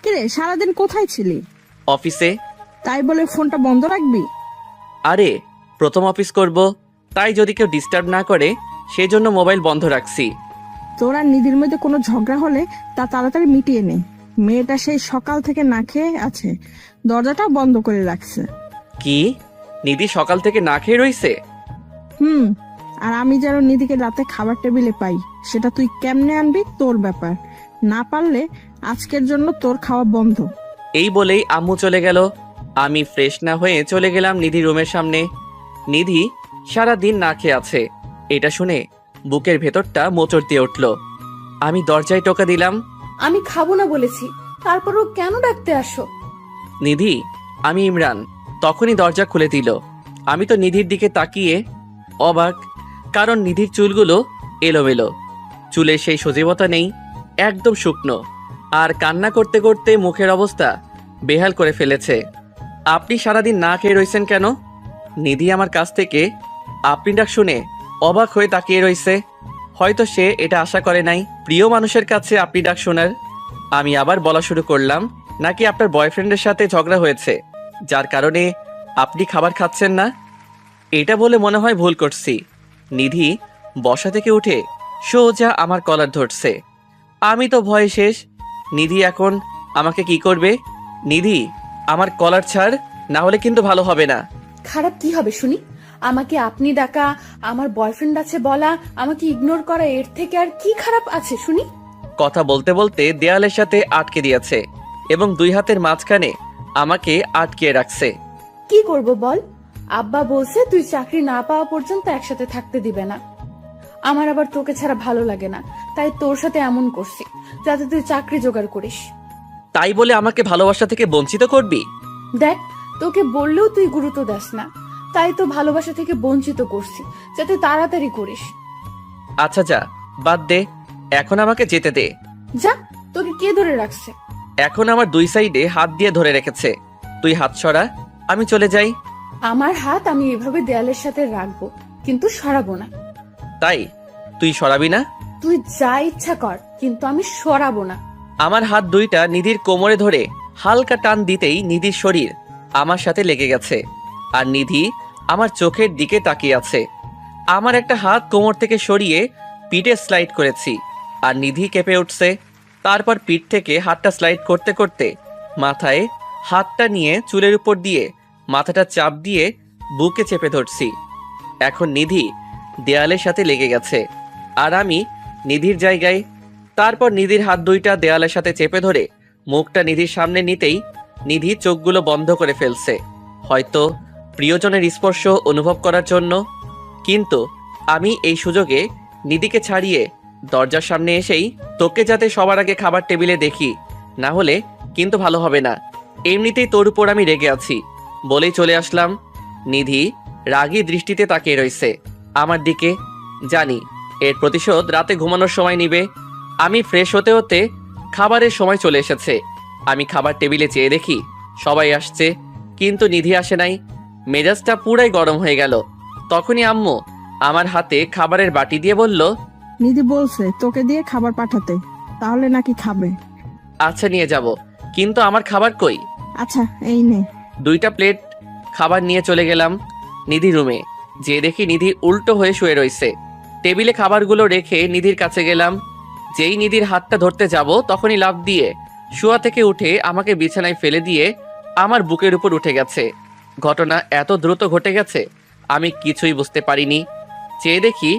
কিরে, সারাদিন কোথায় ছিলি? অফিসে। তাই বলে ফোনটা বন্ধ রাখবি? আরে প্রথম অফিস করব, তাই যদি কেউ ডিস্টার্ব না করে সেই জন্য মোবাইল বন্ধ রাখছি। তোর আর নিধির মধ্যে কোনো ঝগড়া হলে তা তাড়াতাড়ি মিটিয়ে নে। মেয়েটা সেই সকাল থেকে না খেয়ে আছে, দরজাটা বন্ধ করে রাখছে। কি, নিধি সকাল থেকে না খেয়ে রইছে? হুম, আর আমি যেন নিধিকে রাতে খাবার টেবিলে পাই, সেটা তুই কেমনে আনবি তোর ব্যাপার। না পারলে আজকের জন্য তোর খাওয়া বন্ধ। এই বলেই আম্মু চলে গেল। আমি ফ্রেশ না হয়ে চলে গেলাম নিধি রুমের সামনে। নিধি সারা দিন না খেয়ে আছে, এটা শুনে বুকের ভেতরটা মোচড় দিয়ে উঠল। আমি দরজায় টোকা দিলাম। আমি খাবো না বলেছি, তারপরও কেন ডাকতে আসো? নিধি, আমি ইমরান। তখনই দরজা খুলে দিল। আমি তো নিধির দিকে তাকিয়ে অবাক, কারণ নিধির চুলগুলো এলোমেলো, চুলের সেই সজীবতা নেই, একদম শুকনো, আর কান্না করতে করতে মুখের অবস্থা বেহাল করে ফেলেছে। আপনি সারাদিন না খেয়ে রইছেন কেন? নিধি আমার কাছ থেকে আপনি ডাক শুনে অবাক হয়ে তাকিয়ে রইছে। হয়তো সে এটা আশা করে নাই প্রিয় মানুষের কাছে আপনি ডাক শোনার। আমি আবার বলা শুরু করলাম, নাকি আপনার বয়ফ্রেন্ডের সাথে ঝগড়া হয়েছে যার কারণে আপনি খাবার খাচ্ছেন না? এটা বলে মনে হয় ভুল করছি। নিধি বসা থেকে উঠে সোজা আমার কলার ধরছে। আমি তো ভয়ে শেষ। নিধি এখন আমাকে কি করবে? নিধি, আমার কলার ছাড়, না হলে কিন্তু ভালো হবে না। খারাপ কি হবে শুনি? আমাকে আপনি ডাকা, আমার বয়ফ্রেন্ড আছে বলা, আমাকে ইগনোর করা, এর থেকে আর কি খারাপ আছে শুনি? কথা বলতে বলতে দেয়ালের সাথে আটকে দিয়েছে এবং দুই হাতের মাঝখানে আমাকে আটকিয়ে রাখছে। কি করব বল? আব্বা বলছে তুই চাকরি না পাওয়া পর্যন্ত একসাথে থাকতে দিবে না। আমার আবার তোকে ছাড়া ভালো লাগে না, তাই তোর সাথে এমন করছি যাতে তুই চাকরি জোগাড় করিস। তাই বলে আমাকে ভালোবাসা থেকে বঞ্চিত করবি? দেখ, তোকে বললেও তুই গুরুত্ব দাস না, তাই তো ভালোবাসা থেকে বঞ্চিত করছি যাতে তাড়াতাড়ি করিস। আচ্ছা যা, বাদ দে, এখন আমাকে যেতে দে। যা, তোকে কে ধরে রাখছে? এখন আমার দুই সাইডে হাত দিয়ে ধরে রেখেছে। তুই হাত সরা, আমি চলে যাই। আমার হাত আমি এভাবে দেয়ালের সাথে রাখবো, কিন্তু সরাবো না। তাই তুই সরাবি না? তুই যা ইচ্ছা কর, কিন্তু আমি সরাবো না। আমার হাত দুইটা নিধির কোমরে ধরে হালকা টান দিতেই নিধির শরীর আমার সাথে লেগে গেছে, আর নিধি আমার চোখের দিকে তাকিয়ে আছে। আমার একটা হাত কোমর থেকে সরিয়ে পিঠে স্লাইড করেছি, আর নিধি কেঁপে উঠছে। তারপর পিঠ থেকে হাতটা স্লাইড করতে করতে মাথায় হাতটা নিয়ে চুলের উপর দিয়ে মাথাটা চাপ দিয়ে বুকে চেপে ধরছি। এখন নিধি দেয়ালের সাথে লেগে গেছে, আর আমি নিধির জায়গায়। তারপর নিধির হাত দুইটা দেয়ালের সাথে চেপে ধরে মুখটা নিধির সামনে নিতেই নিধি চোখগুলো বন্ধ করে ফেলছে, হয়তো প্রিয়জনের স্পর্শ অনুভব করার জন্য। কিন্তু আমি এই সুযোগে নিধিকে ছাড়িয়ে দরজার সামনে এসেই, তোকে যাতে সবার আগে খাবার টেবিলে দেখি, না হলে কিন্তু ভালো হবে না, এমনিতেই তোর উপর আমি রেগে আছি বলেই চলে আসলাম। নিধি রাগী দৃষ্টিতে তাকিয়ে রইছে আমার দিকে। জানি এর প্রতিশোধ রাতে ঘুমানোর সময় নিবে। আমি ফ্রেশ হতে হতে খাবারের সময় চলে এসেছে। আমি খাবার টেবিলে চেয়ে দেখি সবাই আসছে, কিন্তু নিধি আসে নাই। মেজাজটা পুরাই গরম হয়ে গেল। তখনই আম্মু আমার হাতে খাবারের বাটি দিয়ে বলল, নিধি বলছে তোকে দিয়ে খাবার পাঠাতে, তাহলে নাকি খাবে। আচ্ছা নিয়ে যাব, কিন্তু আমার খাবার কই? আচ্ছা এই নে। 2টা প্লেট খাবার নিয়ে চলে গেলাম নিধি রুমে। যে দেখি নিধি উল্টো হয়ে শুয়ে রইছে। টেবিলে খাবারগুলো রেখে নিধির কাছে গেলাম। যেই নিধির হাতটা ধরতে যাব, তখনই লাফ দিয়ে শোয়া থেকে উঠে আমাকে বিছানায় ফেলে দিয়ে আমার বুকের উপর উঠে গেছে। ঘটনা এত দ্রুত ঘটে গেছে আমি কিছুই বুঝতে পারিনি। চেয়ে দেখি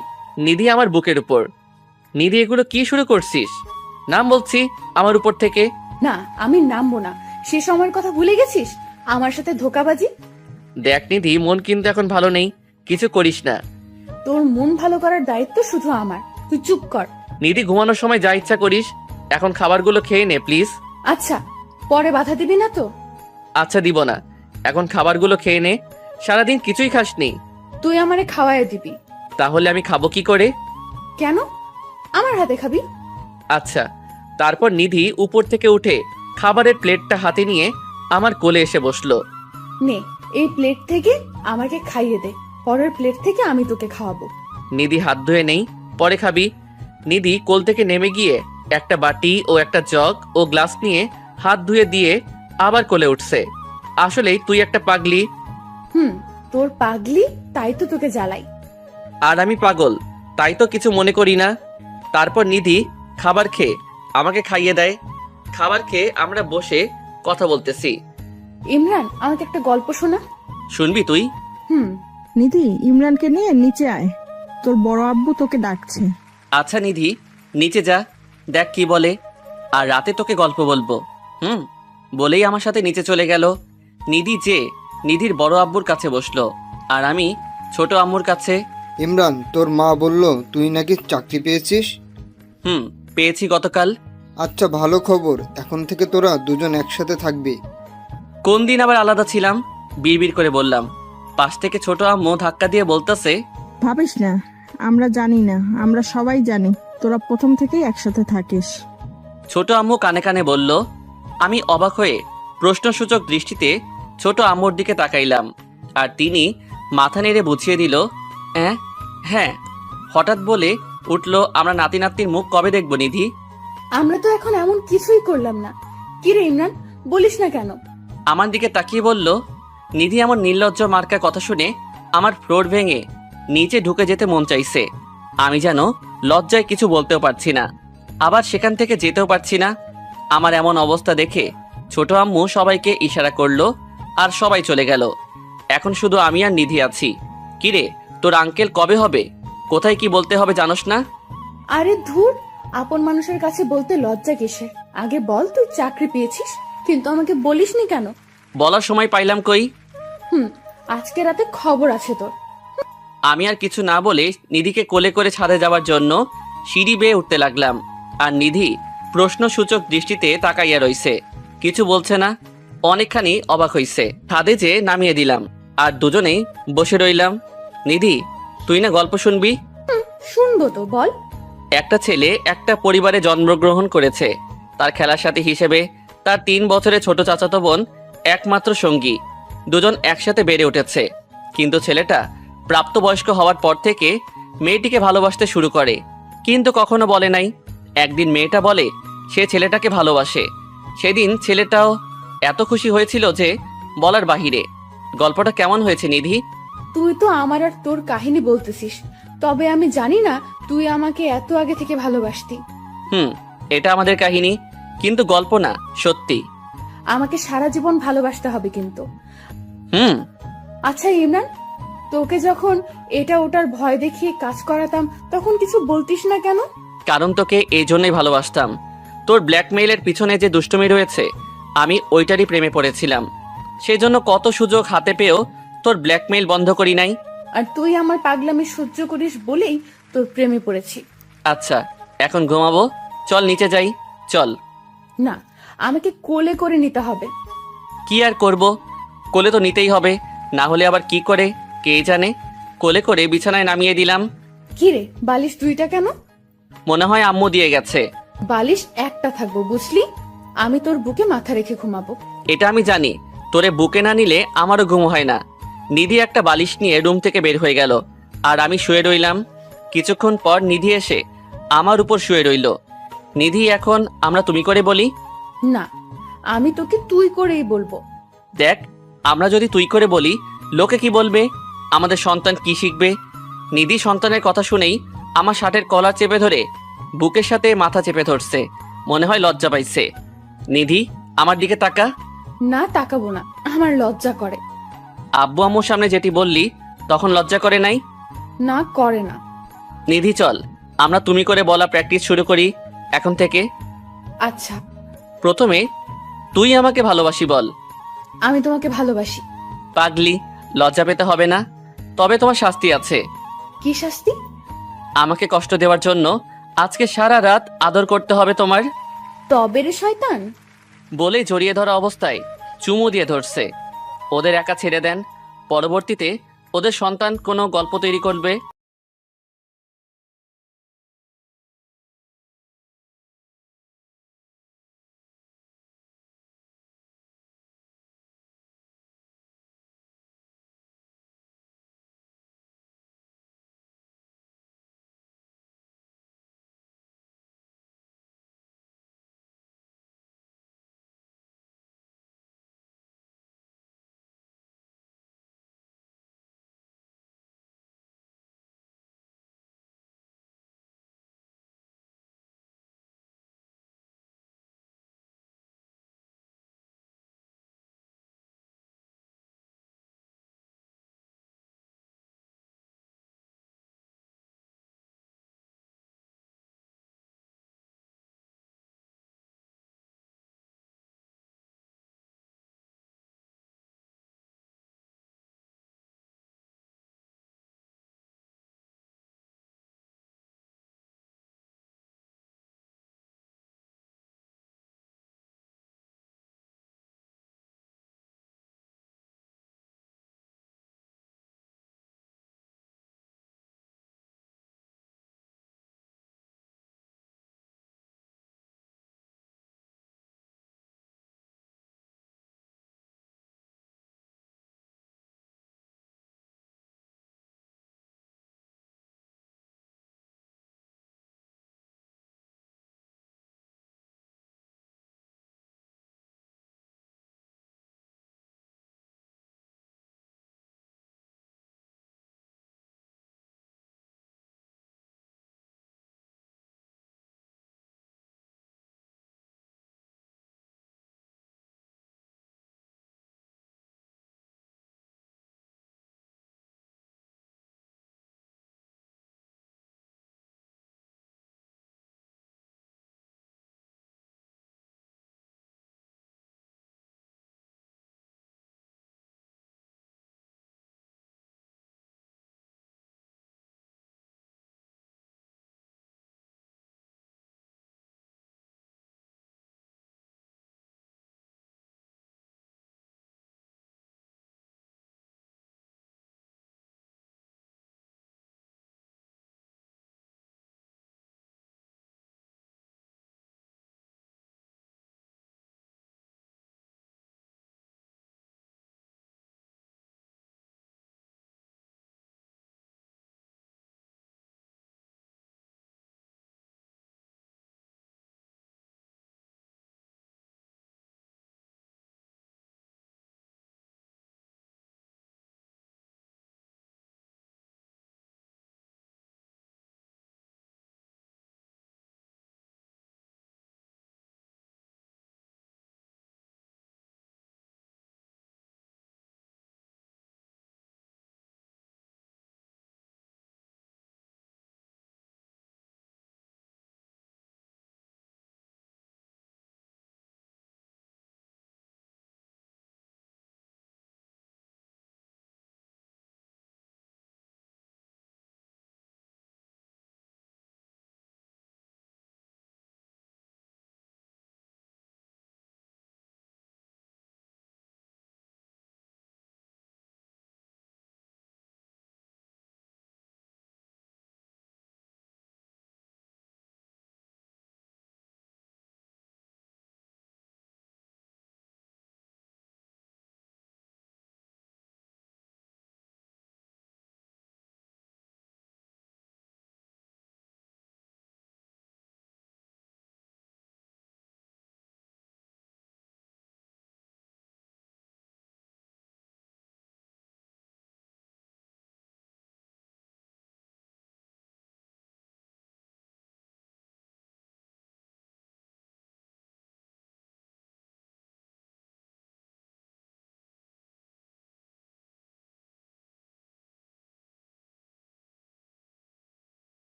নিধি আমার বুকের উপর। নিধি, এগুলো কি শুরু করছিস? নাম বলছি আমার উপর থেকে। না, আমি নামবো না। সে সময়ের কথা ভুলে গেছিস? আমার সাথে ধোকাবাজি। দেখ নিধি, মন কিন্তু এখন ভালো নেই, কিছু করিস না। তোর মন ভালো করার দায়িত্ব শুধু আমার, তুই চুপ কর। নিধি, ঘুমানোর সময় যা ইচ্ছা করিস, এখন খাবারগুলো খেয়ে নে প্লিজ। আচ্ছা, পরে বাধা দিবি না তো? আচ্ছা, দিব না, এখন খাবারগুলো খেয়ে নে। সারাদিন কিছুই খাসনি। তুই আমারে খাওয়ায় দিবি। তাহলে আমি খাবো কি করে? কেন? আমার হাতে খাবি। আচ্ছা। তারপর নিধি উপর থেকে উঠে খাবারের প্লেটটা হাতে নিয়ে আমার কোলে এসে বসলো। নে, এই প্লেট থেকে আমাকে খাইয়ে দে, পরের প্লেট থেকে আমি তোকে খাওয়াবো। নিধি, হাত ধুয়ে নেই, পরে খাবি। নিধি কোল থেকে নেমে গিয়ে একটা বাটি ও একটা জগ ও গ্লাস নিয়ে হাত ধুয়ে দিয়ে আবার কোলে উঠছে। আসলেই তুই একটা পাগলি। তোর পাগলি, তাই তো তোকে জ্বালাই। আর আমি পাগল, তাই তো কিছু মনে করি না। তারপর নিধি খাবার খেয়ে আমাকে খাইয়ে দেয়। খাবার খেয়ে আমরা বসে কথা বলতেছি। ইমরান, আমাকে একটা গল্প শোনা। শুনবি তুই? নিধি, ইমরানকে নিয়ে নিচে আয়, তোর বড় আব্বু তোকে ডাকছে। আচ্ছা নিধি, নিচে যা, দেখ কি বলে, আর রাতে তোকে গল্প বলবো। বলেই আমার সাথে নিচে চলে গেল। নিধি নিধির বড় আব্বুর কাছে বসলো, আর আমি ছোট আম্মুর কাছে। ইমরান, তোর মা বলল তুই নাকি চাকরি পেয়েছিস। পেয়েছি গতকাল। আচ্ছা, ভালো খবর। এখন থেকে তোরা দুজন একসাথে থাকবি। কোন দিন আবার আলাদা ছিলাম? বিড়বিড় করে বললাম। পাশ থেকে ছোট আম্মু ধাক্কা দিয়ে বলতেছে, ভাবিস না, আমরা জানি না, আমরা সবাই জানি তোরা প্রথম থেকেই একসাথে থাকিস। ছোট আম্মু কানে কানে বলল। আমি অবাক হয়ে প্রশ্নসূচক দৃষ্টিতে ছোট আম্মুর দিকে তাকাইলাম, আর তিনি মাথা নেড়ে বুঝিয়ে দিল, হ্যাঁ। হঠাৎ বলে উঠল, আমরা নাতি নাতনির মুখ কবে দেখব নিধি? আমরা তো এখন এমন কিছুই করলাম না। কি রে ইমরান, বলিস না কেন? আমার দিকে তাকিয়ে বলল। নিধি আমার নির্লজ্জ মার্কা কথা শুনে আমার ফ্লোর ভেঙে নিচে ঢুকে যেতে মন চাইছে। আমি যেন লজ্জায় কিছু বলতেও পারছি না, আবার সেখান থেকে যেতেও পারছি না। আমার এমন অবস্থা দেখে ছোট আম্মু সবাইকে ইশারা করলো, আর সবাই চলে গেল। এখন শুধু আমি আর নিধি আছি। কিরে, তোর আঙ্কেল কবে হবে? কোথায় কি বলতে হবে জানোস না? আরে ধুর, আপন মানুষের কাছে বলতে লজ্জা কিসের? আগে বল, তুই চাকরি পেয়েছিস, কিন্তু আমাকে বলিসনি কেন? বলার সময় পাইলাম কই? আজকে রাতে খবর আছে তোর। আমি আর কিছু না বলে নিধিকে কোলে করে ছাদে যাওয়ার জন্য সিঁড়ি বেয়ে উঠতে লাগলাম, আর নিধি প্রশ্নসূচক দৃষ্টিতে তাকাইয়া রইছে, কিছু বলছে না। অনেকখানি অবাক হইছে। ছাদে যে নামিয়ে দিলাম, আর দুজনেই বসে রইলাম। নিধি, তুই না গল্প শুনবি? শুনবো তো, বল। একটা ছেলে একটা পরিবারে জন্মগ্রহণ করেছে। তার খেলার সাথী হিসেবে তার 3 বছরের ছোট চাচাতো বোন একমাত্র সঙ্গী। দুজন একসাথে বেড়ে উঠেছে, কিন্তু ছেলেটা প্রাপ্তবয়স্ক হওয়ার পর থেকে মেয়েটিকে ভালোবাসতে শুরু করে, কিন্তু কখনো বলে নাই। একদিন মেয়েটা বলে সে ছেলেটাকে ভালোবাসে। সেদিন ছেলেটাও এত খুশি হয়েছিল যে বলার বাহিরে। গল্পটা কেমন হয়েছে নিধি? তুই তো আমার আর তোর কাহিনী বলতেছিস, তবে আমি জানি না তুই আমাকে এত আগে থেকে ভালোবাসতি। এটা আমাদের কাহিনী, কিন্তু গল্প না, সত্যি। আমাকে সারা জীবন ভালোবাসতে হবে কিন্তু। আচ্ছা ইমরান, তোকে যখন এটা ওটার ভয় দেখিয়ে কাজ করাতাম তখন কিছু বলতিস না কেন? কারণ তোকে এই জন্যই ভালোবাসতাম। তোর ব্ল্যাকমেইলের পিছনে যে দুষ্টুমি রয়েছে, আমি ওইটারই প্রেমে পড়েছিলাম। সেজন্য কত সুযোগ হাতে পেয়েও তোর ব্ল্যাকমেইল বন্ধ করি নাই। আর তুই আমার পাগলামি সহ্য করিস বলেই তোর প্রেমে পড়েছি। আচ্ছা, এখন ঘুমাবো, চল নিচে যাই, চল। না, আমাকে কোলে করে নিতে হবে। কি আর করব, কোলে তো নিতেই হবে, না হলে আবার কি করে কে জানে। কোলে করে বিছানায় নামিয়ে দিলাম। কি রে, বালিশ 2টা কেন? মনে হয় আম্মু দিয়ে গেছে। বালিশ একটা থাকবো, বুঝলি? আমি তোর বুকে মাথা রেখে ঘুমাবো। এটা আমি জানি, তোরে বুকে না নিলে আমারও ঘুম হয় না। নিধি একটা বালিশ নিয়ে রুম থেকে বের হয়ে গেল, আর আমি শুয়ে রইলাম। কিছুক্ষণ পর নিধি এসে আমার উপর শুয়ে রইল। নিধি, এখন আমরা তুমি করে বলি? না, আমি তোকে তুই করেই বলবো। দেখ, আমরা যদি তুই করে বলি লোকে কি বলবে? আমাদের সন্তান কি শিখবে? নিধি সন্তানের কথা শুনেই আমার শার্টের কলার চেপে ধরে বুকের সাথে মাথা চেপে ধরছে, মনে হয় লজ্জা পাইছে। নিধি আমার দিকে তাকা। না, তাকাবো না, আমার লজ্জা করে। আব্বু আম্মুর সামনে যেটি বললি তখন লজ্জা করে নাই? না, করে না। নিধি চল আমরা তুমি করে বলা প্র্যাকটিস শুরু করি এখন থেকে। আচ্ছা, প্রথমে তুই আমাকে ভালোবাসি বল। আমি তোমাকে ভালোবাসি। পাগলি, লজ্জা পেতে হবে না, তবে তোমার শাস্তি আছে। কি শাস্তি? আমাকে কষ্ট দেওয়ার জন্য আজকে সারা রাত আদর করতে হবে তোমার। তবে রে শয়তান। বলে জড়িয়ে ধরা অবস্থায় চুমু দিয়ে ধরছে। ওদের একা ছেড়ে দেন, পরবর্তীতে ওদের সন্তান কোনো গল্প তৈরি করবে